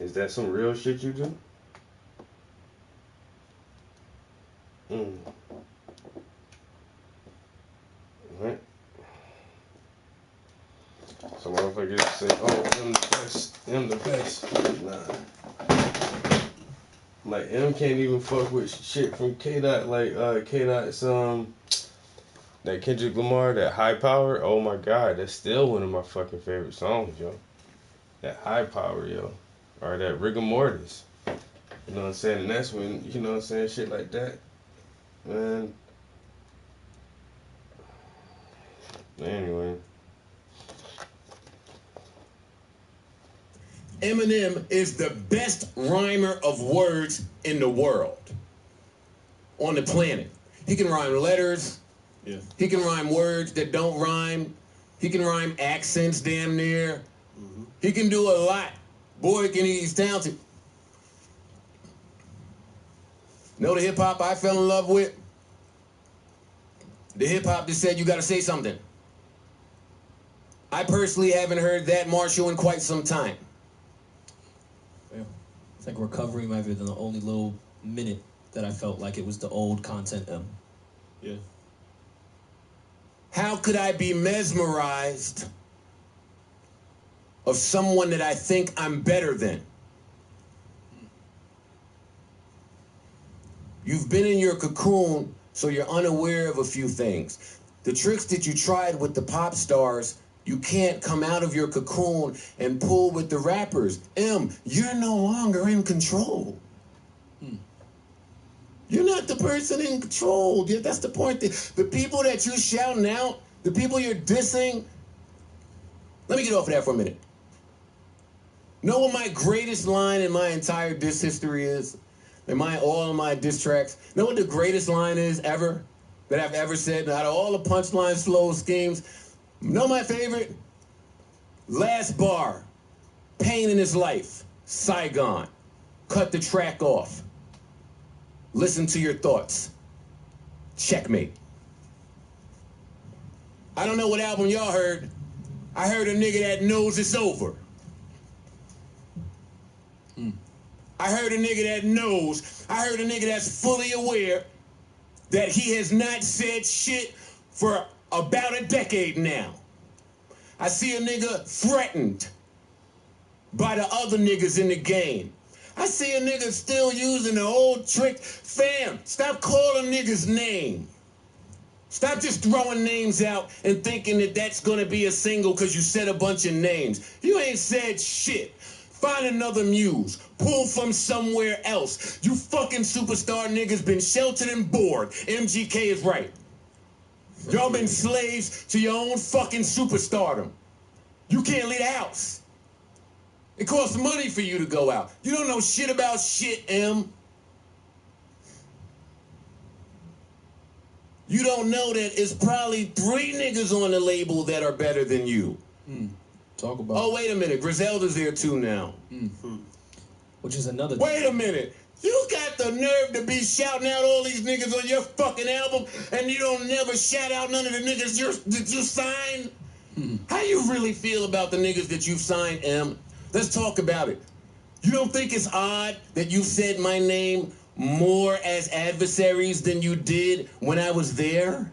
Is that some real shit you do? Right. Some motherfuckers say, "Oh, I'm the best. I'm the best." Nah. Like M can't even fuck with shit from K-Dot. Like K-Dot's that Kendrick Lamar, that High Power. Oh my god, that's still one of my fucking favorite songs, yo. That High Power, yo, or that Rigor Mortis. You know what I'm saying? And that's when, you know what I'm saying, shit like that, man. Anyway. Eminem is the best rhymer of words in the world. On the planet. He can rhyme letters. Yeah. He can rhyme words that don't rhyme. He can rhyme accents damn near. Mm-hmm. He can do a lot. Boy, he's talented. Know the hip-hop I fell in love with? The hip-hop that said you gotta say something. I personally haven't heard that Marshall in quite some time. I think Recovery might have been the only little minute that I felt like it was the old content M. Yeah. How could I be mesmerized of someone that I think I'm better than? You've been in your cocoon, so you're unaware of a few things. The tricks that you tried with the pop stars, you can't come out of your cocoon and pull with the rappers. M, you're no longer in control. You're not the person in control. That's the point. The people that you're shouting out, the people you're dissing. Let me get off of that for a minute. Know what my greatest line in my entire diss history is? All of my diss tracks. Know what the greatest line is ever? That I've ever said out of all the punchlines, flows, schemes? Know my favorite? Last bar. Pain in his life. Saigon. Cut the track off. Listen to your thoughts. Checkmate. I don't know what album y'all heard. I heard a nigga that knows it's over. I heard a nigga that knows. I heard a nigga that's fully aware that he has not said shit for about a decade now. I see a nigga threatened by the other niggas in the game. I see a nigga still using the old trick. Fam, stop calling niggas name. Stop just throwing names out and thinking that that's gonna be a single because you said a bunch of names. You ain't said shit. Find another muse. Pull from somewhere else. You fucking superstar niggas been sheltered and bored. MGK is right. Y'all been slaves to your own fucking superstardom. You can't leave the house. It costs money for you to go out. You don't know shit about shit, M. You don't know that it's probably 3 niggas on the label that are better than you. Talk about. Oh, wait a minute. Griselda's there too now. Which is another. Wait a minute. You got the nerve to be shouting out all these niggas on your fucking album, and you don't never shout out none of the niggas that you signed? How you really feel about the niggas that you've signed, M? Let's talk about it. You don't think it's odd that you said my name more as adversaries than you did when I was there?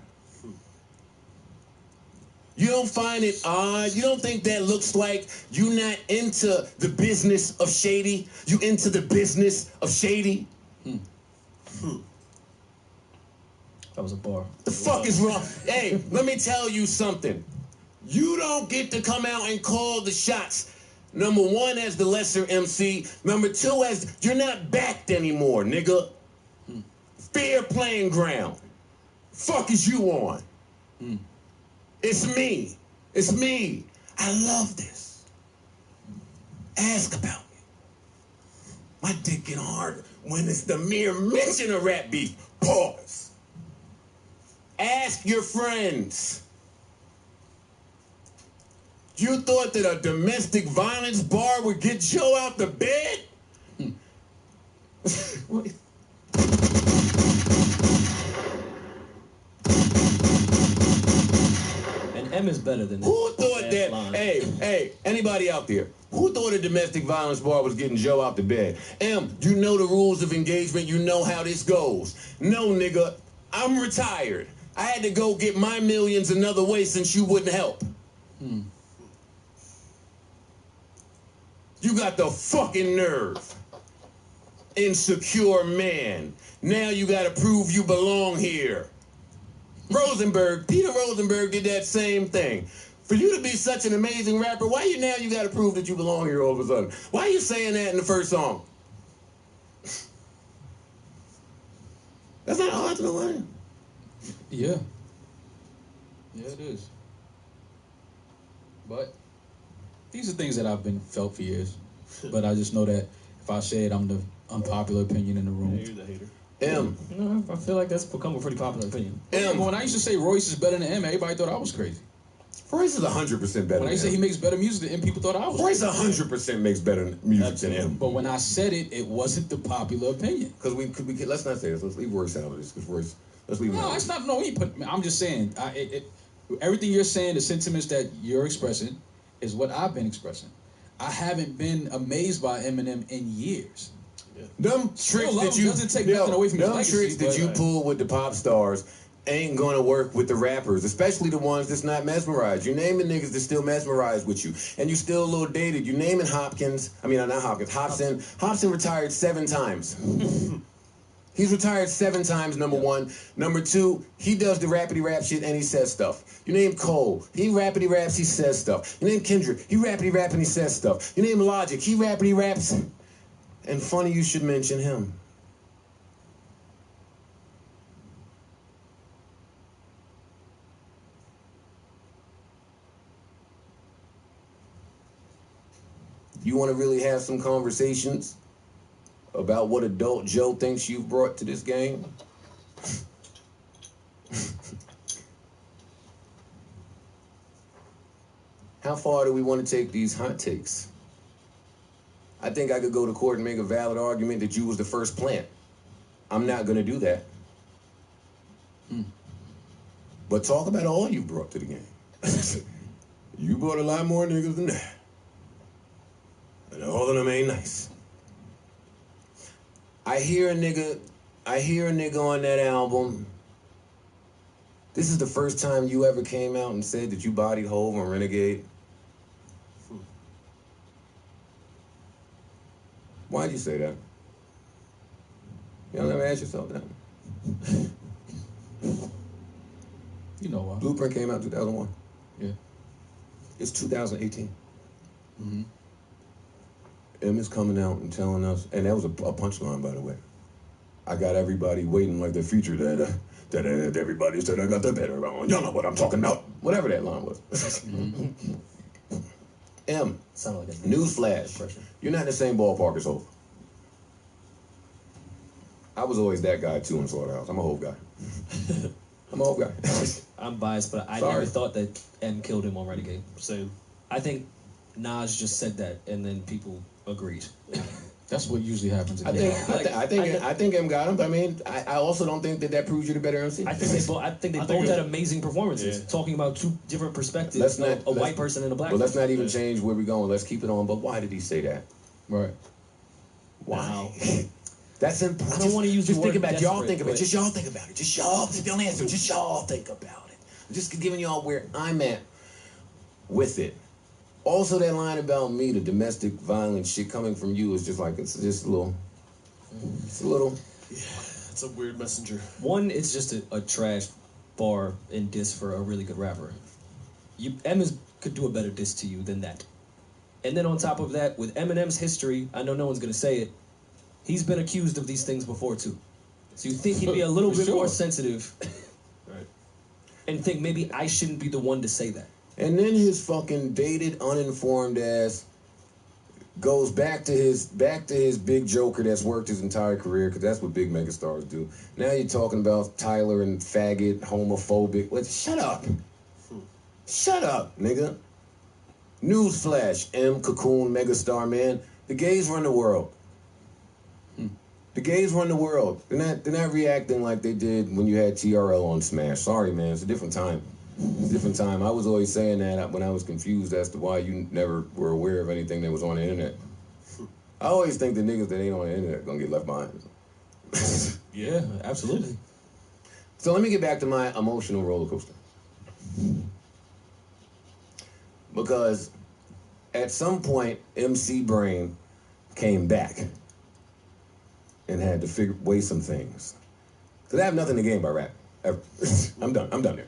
You don't find it odd? You don't think that looks like you not into the business of shady? You into the business of shady? That was a bar. The fuck is wrong? Hey, let me tell you something. You don't get to come out and call the shots. Number 1, as the lesser MC. Number 2, as you're not backed anymore, nigga. Fair playing ground. Fuck is you on? It's me. It's me. I love this. Ask about me. My dick get hard when it's the mere mention of rap beef. Pause. Ask your friends. You thought that a domestic violence bar would get Joe out the bed? And M is better than Who thought that? line. Hey, anybody out there? Who thought a domestic violence bar was getting Joe out the bed? M, you know the rules of engagement. You know how this goes. No, nigga, I'm retired. I had to go get my millions another way since you wouldn't help. You got the fucking nerve. Insecure man. Now you gotta prove you belong here. Peter Rosenberg did that same thing. For you to be such an amazing rapper, why you gotta prove that you belong here all of a sudden? Why are you saying that in the first song? That's not hard to know. Yeah. Yeah, it is. But these are things that I've been felt for years. But I just know that if I say it, I'm the unpopular opinion in the room. You're the hater. M. No, I feel like that's become a pretty popular opinion. M. When I used to say Royce is better than M, everybody thought I was crazy. Royce is 100% better When I used to say he makes better music than M, people thought I was Royce crazy. 100% makes better music than M. But when I said it, it wasn't the popular opinion. Because we let's not say this. Let's leave Royce out of this. Because Royce, let's leave him out. No, it's not. No, I'm just saying. Everything you're saying, the sentiments that you're expressing, is what I've been expressing. I haven't been amazed by Eminem in years. Them tricks that you doesn't take nothing away from his them legacy, tricks that but- you pull with the pop stars ain't gonna work with the rappers, especially the ones that's not mesmerized. You naming niggas that still mesmerized with you, and you still a little dated. You naming Hopkins. I mean, not Hopkins. Hobson. Hobson retired 7 times. He's retired 7 times, number one. Number two, he does the rapidy rap shit and he says stuff. You name Cole, he rapidy raps, he says stuff. You name Kendrick, he rapidy rap and he says stuff. You name Logic, he rapidy raps. And funny you should mention him. You want to really have some conversations about what adult Joe thinks you've brought to this game? How far do we want to take these hot takes? I think I could go to court and make a valid argument that you was the first plant. I'm not going to do that. But talk about all you brought to the game. You brought a lot more niggas than that. And all of them ain't nice. I hear a nigga on that album. This is the first time you ever came out and said that you bodied Hov on Renegade. Why'd you say that? Y'all never asked yourself that? You know why. Blueprint came out in 2001. Yeah. It's 2018. Mm-hmm. M is coming out and telling us, and that was a punchline, by the way. I got everybody waiting like the feature that everybody said I got the better on. Y'all know what I'm talking about. Whatever that line was. M, Sounded like a newsflash. impression. You're not in the same ballpark as Hov. I was always that guy too in Slaughterhouse. I'm a Hov guy. I'm a Hov guy. I'm biased, but I Sorry. never thought that M killed him on Renegade. Same. I think Nas just said that, and then people agreed. That's what usually happens. I think M got him. But I mean, I also don't think that proves you the better MC. I think they both had amazing performances, talking about 2 different perspectives of a white person and a black Well, let's person. not even change where we're going. Let's keep it on. But why did he say that? Right. Wow. That's important. I don't want to use the Just think word about it. Y'all desperate, think about it. but- Just y'all think about it. Just y'all. Don't answer. Just y'all think about it. I'm just giving y'all where I'm at with it. Also, that line about me, the domestic violence shit coming from you is just like, it's just a little. It's a little. Yeah, it's a weird messenger. One, it's just a trash bar and diss for a really good rapper. M could do a better diss to you than that. And then on top of that, with Eminem's history, I know no one's going to say it, he's been accused of these things before too. So you think he'd be a little bit more sensitive Right. and think maybe I shouldn't be the one to say that. And then his fucking dated, uninformed ass goes back to his big joker that's worked his entire career, because that's what big megastars do. Now you're talking about Tyler and faggot, homophobic. Shut up. Shut up, nigga. Newsflash, Cocoon, megastar, man. The gays run the world. The gays run the world. They're not reacting like they did when you had TRL on Smash. Sorry, man. It's a different time. It's a different time. I was always saying that when I was confused as to why you never were aware of anything that was on the internet. I always think the niggas that ain't on the internet gonna get left behind. Yeah, absolutely. So let me get back to my emotional roller coaster. Because at some point, MC Brain came back and had to weigh some things. Because I have nothing to gain by rap. Ever. I'm done there.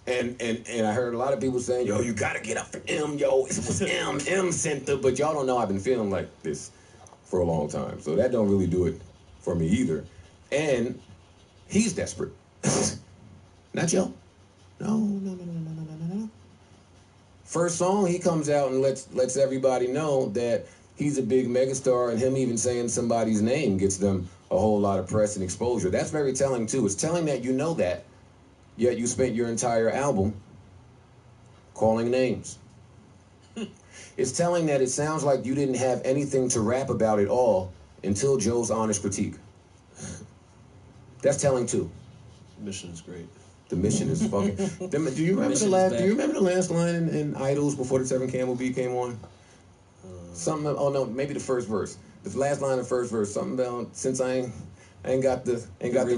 And I heard a lot of people saying, yo, you gotta get up for M, yo. It was M Center. But y'all don't know I've been feeling like this for a long time. So that don't really do it for me either. And he's desperate. Not yo. No. First song, he comes out and lets everybody know that he's a big megastar, and him even saying somebody's name gets them a whole lot of press and exposure. That's very telling too. It's telling that you know that, yet you spent your entire album calling names. It's telling that it sounds like you didn't have anything to rap about at all until Joe's honest critique. That's telling too. The mission is great. The mission is fucking. Do you remember the last line in Idols before the Tevin Campbell beat came on? Something. Oh no, maybe the first verse. The last line of the first verse. Something about since I ain't got the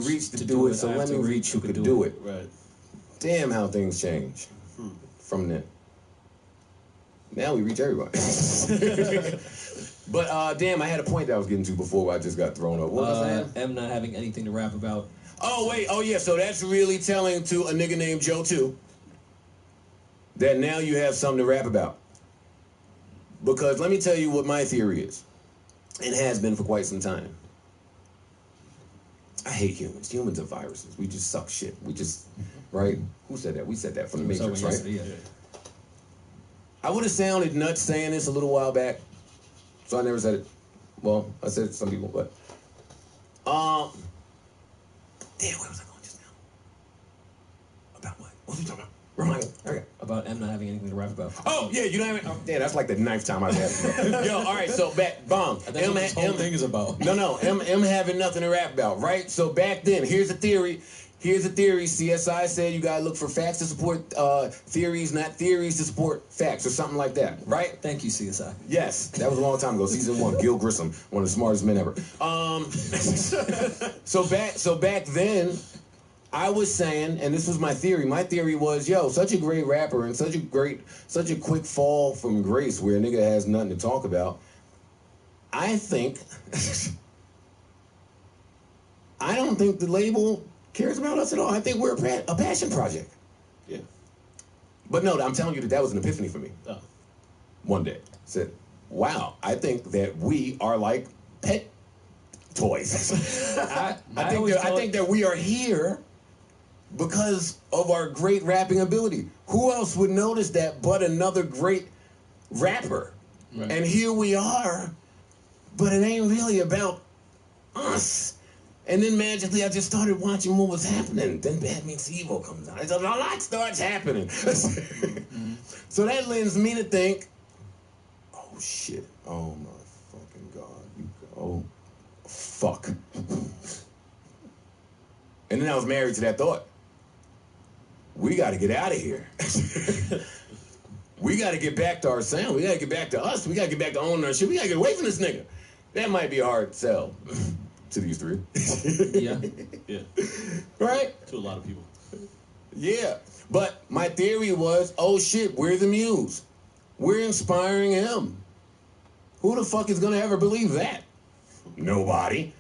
reach to do it, so let me reach who could do it. Right. Damn, how things change from then. Now we reach everybody. But damn, I had a point that I was getting to before I just got thrown up. What was I saying? M not having anything to rap about. Oh wait, oh yeah, so that's really telling to a nigga named Joe too. That now you have something to rap about. Because let me tell you what my theory is. It has been for quite some time. I hate humans. Humans are viruses. We just suck shit. We just, right? Who said that? We said that from the Matrix, right? Yeah. I would have sounded nuts saying this a little while back. So I never said it. Well, I said it to some people, but damn, where was I going just now? About what? What was we talking about? Remind me. Okay. About M not having anything to rap about. Oh, yeah, you know what I mean? Oh, damn, that's like the 9th time I've had it. Yo, all right, so back, bomb. That's what this whole thing is about. No, M having nothing to rap about, right? So back then, here's a theory. CSI said you gotta look for facts to support theories, not theories to support facts, or something like that, right? Thank you, CSI. Yes, that was a long time ago. Season 1, Gil Grissom, one of the smartest men ever. So back then, I was saying, and this was my theory. My theory was, yo, such a great rapper and such a quick fall from grace where a nigga has nothing to talk about. I don't think the label cares about us at all. I think we're a passion project. Yeah. But no, I'm telling you that was an epiphany for me. Oh. One day, said, wow, I think that we are like pet toys. I think that we are here because of our great rapping ability. Who else would notice that but another great rapper? Right. And here we are, but it ain't really about us. And then magically I just started watching what was happening. Then Bad Meets Evil comes out. A lot starts happening. So that lends me to think, oh shit, oh my fucking God. Oh, fuck. And then I was married to that thought. We got to get out of here. We got to get back to our sound. We got to get back to us. We got to get back to owning our shit. We got to get away from this nigga. That might be a hard sell to these three. Yeah. Yeah. Right? To a lot of people. Yeah. But my theory was, oh shit, we're the muse. We're inspiring him. Who the fuck is going to ever believe that? Nobody.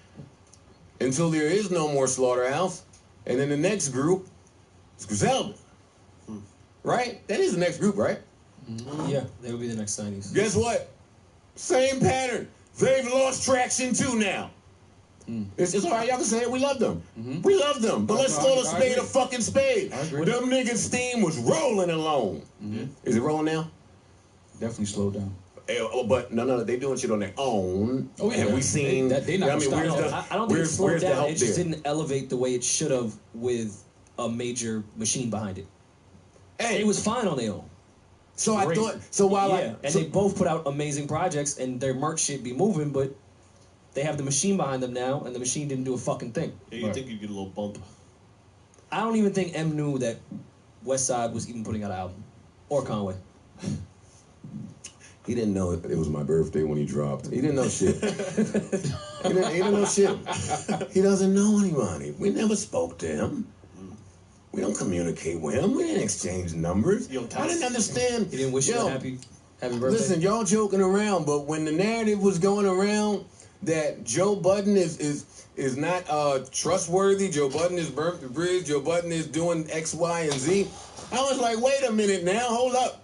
Until there is no more Slaughterhouse. And then the next group is Griselda. Right? That is the next group, right? Yeah, they will be the next signees. Guess what? Same pattern. They've lost traction too now. It's all right, y'all can say it. We love them. We love them. But let's call a spade a fucking spade. Them niggas' steam was rolling alone. Is it rolling now? Definitely slowed down. But no, they doing shit on their own. Oh, yeah. And we seen. They not you know what I mean, gonna where's stop. the, I don't think it where's, slowed where's the down. help It just there? didn't elevate the way it should have with a major machine behind it. Hey, It was fine on their own. so I great. thought. So while Yeah, and so, they both put out amazing projects, and their merch shit be moving, but they have the machine behind them now, and the machine didn't do a fucking thing. Yeah, you Right. think you get a little bump. I don't even think M knew that West Side was even putting out an album, or Conway. he didn't know it was my birthday when he dropped. He didn't know shit. he didn't know shit. He doesn't know anybody. We never spoke to him. We don't communicate with him. We didn't exchange numbers. Yo, I didn't understand. He didn't wish you Yo, a happy birthday. Listen, y'all joking around, but when the narrative was going around that Joe Budden is not trustworthy, Joe Budden is burnt the bridge, Joe Budden is doing X, Y, and Z, I was like, wait a minute now, hold up.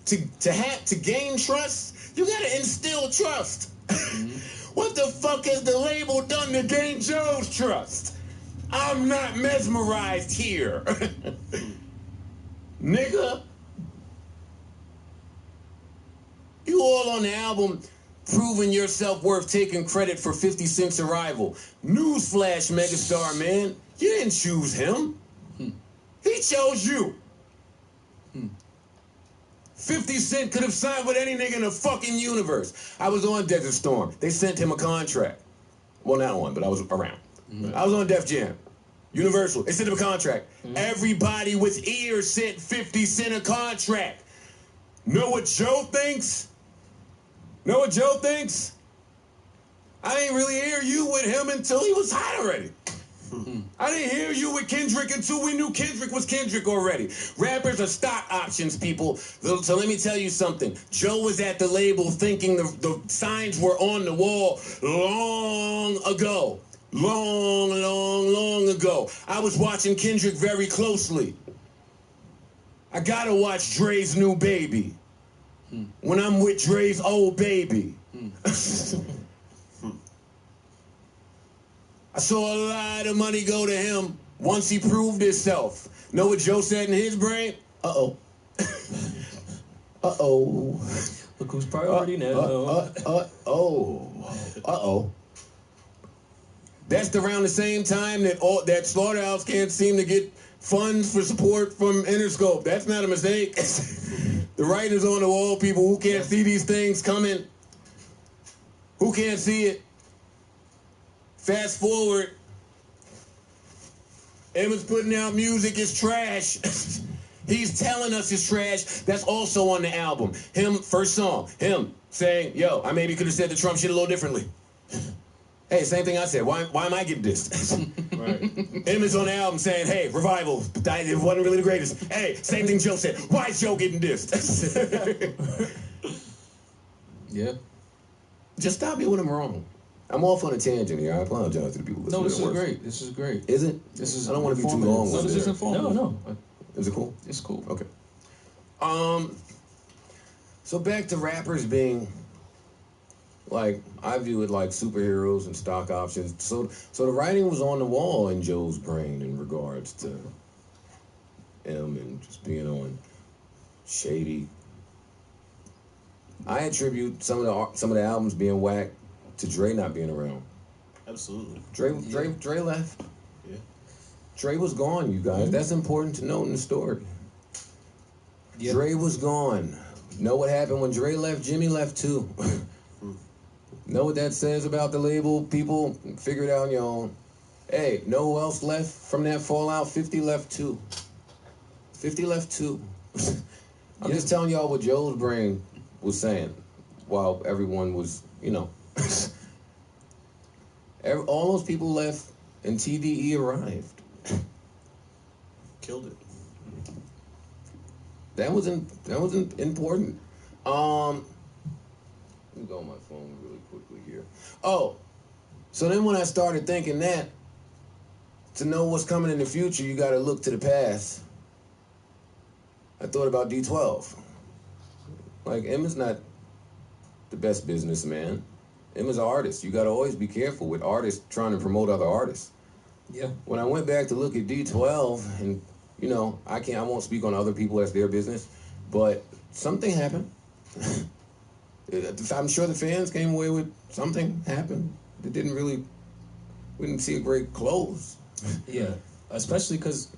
To gain trust, you gotta instill trust. What the fuck has the label done to gain Joe's trust? I'm not mesmerized here. Nigga. You all on the album proving your self-worth, taking credit for 50 Cent's arrival. Newsflash, megastar, man. You didn't choose him. He chose you. 50 Cent could have signed with any nigga in the fucking universe. I was on Desert Storm. They sent him a contract. Well, not one, but I was around. I was on Def Jam. Universal. They sent him a contract. Everybody with ears sent 50 Cent a contract. Know what Joe thinks? Know what Joe thinks? I didn't really hear you with him until he was hot already. I didn't hear you with Kendrick until we knew Kendrick was Kendrick already. Rappers are stock options, people. So let me tell you something. Joe was at the label thinking the signs were on the wall long ago. Long ago. I was watching Kendrick very closely. I gotta watch Dre's new baby. When I'm with Dre's old baby. I saw a lot of money go to him once he proved himself. Know what Joe said in his brain? Uh-oh. Uh-oh. Look who's priority now. Uh-oh. That's around the same time that Slaughterhouse can't seem to get funds for support from Interscope. That's not a mistake. The writing's on the wall, people. Who can't see these things coming? Who can't see it? Fast forward. Emma's putting out music, it's trash. He's telling us it's trash. That's also on the album. Him, first song, him saying, yo, I maybe could have said the Trump shit a little differently. Hey, same thing I said. Why am I getting dissed? Right. Emma's on the album saying, hey, Revival, it wasn't really the greatest. Hey, same thing Joe said. Why is Joe getting dissed? Yeah. Just stop me when I'm wrong. I'm off on a tangent here. I apologize to the people listening. No, this to is work. great. This is great. Is it? This is. I don't want to be too long No, with this it. is informative. No. Is it cool? It's cool. Okay. So back to rappers being like, I view it like superheroes and stock options. So the writing was on the wall in Joe's brain in regards to him and just being on Shady. I attribute some of the albums being whack to Dre not being around. Absolutely. Dre left. Yeah. Dre was gone, you guys. That's important to note in the story. Yep. Dre was gone. Know what happened when Dre left? Jimmy left too. Know what that says about the label? People, figure it out on your own. Hey, know who else left from that fallout? 50 left too. 50 left too. I'm just telling y'all what Joe's brain was saying while everyone was, all those people left and TDE arrived. Killed it. That was important. Let me go on my phone really quickly here. Oh, so then when I started thinking that, to know what's coming in the future, you got to look to the past. I thought about D12. Like, Emma's not the best businessman. Emma's an artist. You got to always be careful with artists trying to promote other artists. Yeah. When I went back to look at D12, and I won't speak on other people, that's their business. But something happened. I'm sure the fans came away with something happened. It didn't really, we didn't see a great close. Yeah, especially because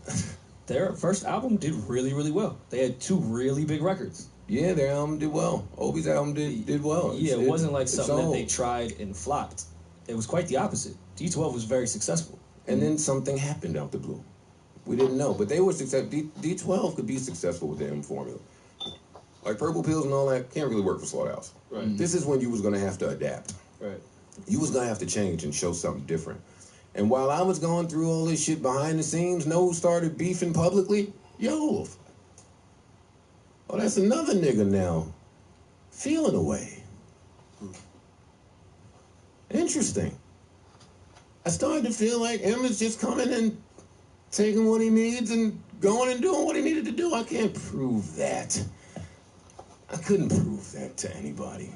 their first album did really, really well. They had 2 really big records. Yeah, their album did well. Obi's album did well. Yeah, it wasn't like something that sold. they tried and flopped. It was quite the opposite. D12 was very successful. And then something happened out the blue. We didn't know, but they were successful. D12 could be successful with the M formula. Like Purple Pills and all that can't really work for Slaughterhouse. Right. This is when you was gonna have to adapt. Right. You was gonna have to change and show something different. And while I was going through all this shit behind the scenes, know who started beefing publicly? Yo. Oh, that's another nigga now. Feeling away. Interesting. I started to feel like him is just coming and taking what he needs and going and doing what he needed to do. I can't prove that. I couldn't prove that to anybody.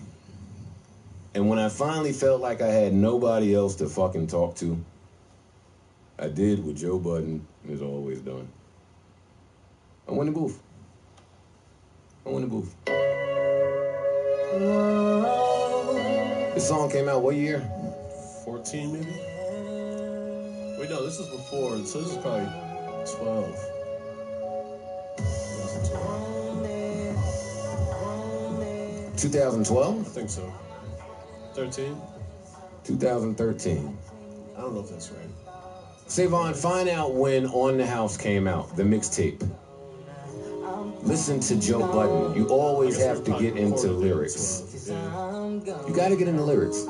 And when I finally felt like I had nobody else to fucking talk to, I did what Joe Budden has always done. I went in the booth. This song came out what year? 14 maybe? Wait, no, this was before, so this is probably 12. 2012? I think so. 13? 2013. I don't know if that's right. Savon, find out when On the House came out, the mixtape. Listen to Joe Budden. You always have to get into lyrics. You gotta get into lyrics.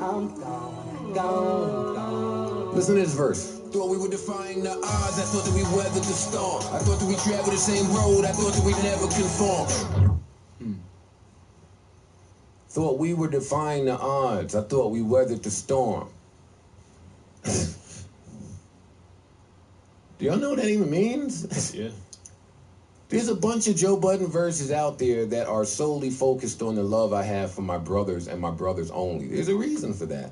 Listen to this verse. Thought we were defying the odds. I thought that we weathered the storm. I thought that we traveled the same road. I thought that we'd never conform. Thought we were defying the odds. I thought we weathered the storm. Do y'all know what that even means? Yeah. There's a bunch of Joe Budden verses out there that are solely focused on the love I have for my brothers and my brothers only. There's a reason for that.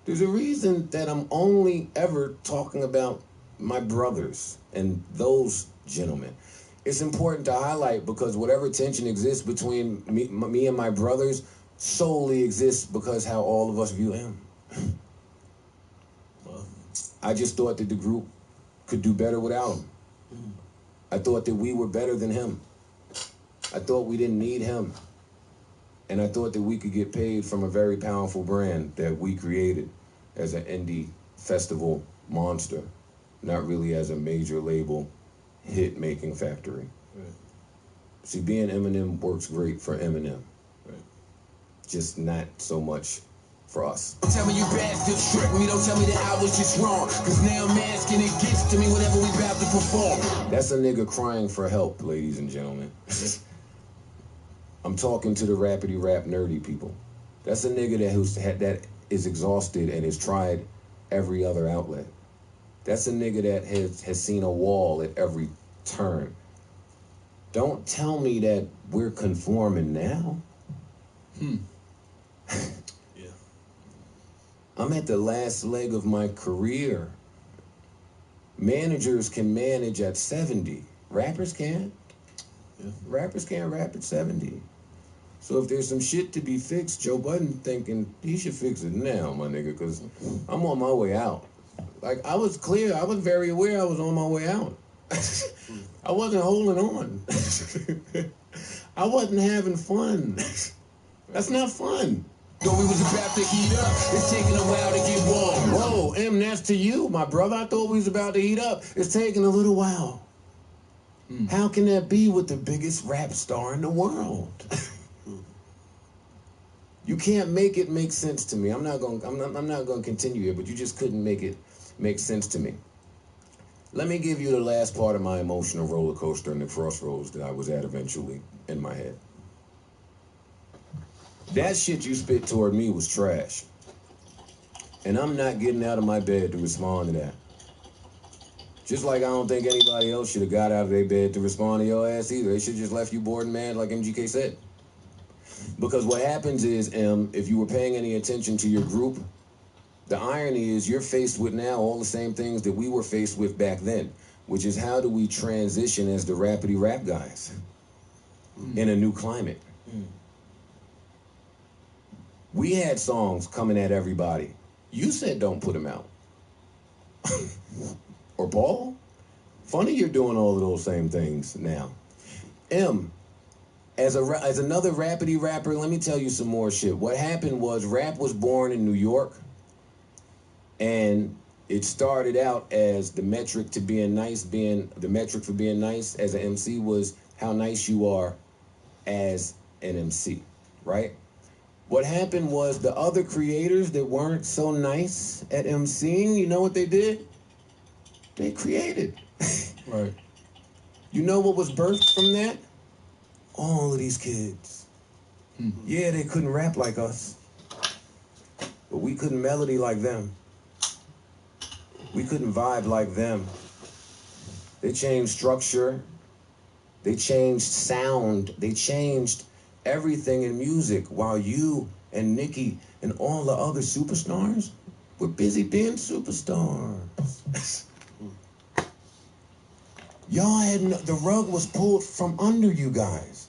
There's a reason that I'm only ever talking about my brothers and those gentlemen. It's important to highlight because whatever tension exists between me and my brothers solely exists because how all of us view him. I just thought that the group could do better without him. I thought that we were better than him. I thought we didn't need him. And I thought that we could get paid from a very powerful brand that we created as an indie festival monster, not really as a major label hit-making factory. Right. See, being Eminem works great for Eminem. Right. Just not so much for us. Don't tell me you bastards tricked me. Don't tell me that I was just wrong. Cause now I'm asking it gets to me whenever we about to perform. That's a nigga crying for help, ladies and gentlemen. I'm talking to the rappity rap nerdy people. That's a nigga that is exhausted and has tried every other outlet. That's a nigga that has seen a wall at every turn. Don't tell me that we're conforming now. I'm at the last leg of my career. Managers can manage at 70. Rappers can't. Yeah. Rappers can't rap at 70. So if there's some shit to be fixed, Joe Budden thinking he should fix it now, my nigga, because I'm on my way out. Like, I was clear. I was very aware I was on my way out. I wasn't holding on. I wasn't having fun. That's not fun. Though we was about to heat up, it's taking a while to get warm. Whoa, M, that's to you, my brother. I thought we was about to heat up. It's taking a little while. How can that be with the biggest rap star in the world? You can't make it make sense to me. I'm not gonna continue here, but you just couldn't make it make sense to me. Let me give you the last part of my emotional roller coaster and the crossroads that I was at eventually in my head. That shit you spit toward me was trash. And I'm not getting out of my bed to respond to that. Just like I don't think anybody else should have got out of their bed to respond to your ass either. They should have just left you bored and mad like MGK said. Because what happens is, M, if you were paying any attention to your group, the irony is you're faced with now all the same things that we were faced with back then, which is how do we transition as the rappity rap guys? in a new climate. We had songs coming at everybody. You said don't put them out. Or Paul? Funny you're doing all of those same things now. As another rapidy rapper, let me tell you some more shit. What happened was rap was born in New York, and it started out as the metric to being nice, the metric for being nice as an MC was how nice you are as an MC, right? What happened was the other creators that weren't so nice at MCing, you know what they did? They created. Right. You know what was birthed from that? All of these kids. Yeah, they couldn't rap like us, but we couldn't melody like them. We couldn't vibe like them. They changed structure. They changed sound. They changed everything in music while you and Nicki and all the other superstars were busy being superstars. Y'all had the rug was pulled from under you guys.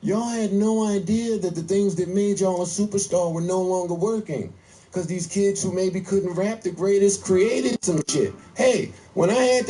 Y'all had no idea that the things that made y'all a superstar were no longer working. Because these kids who maybe couldn't rap the greatest created some shit. Hey, when I had to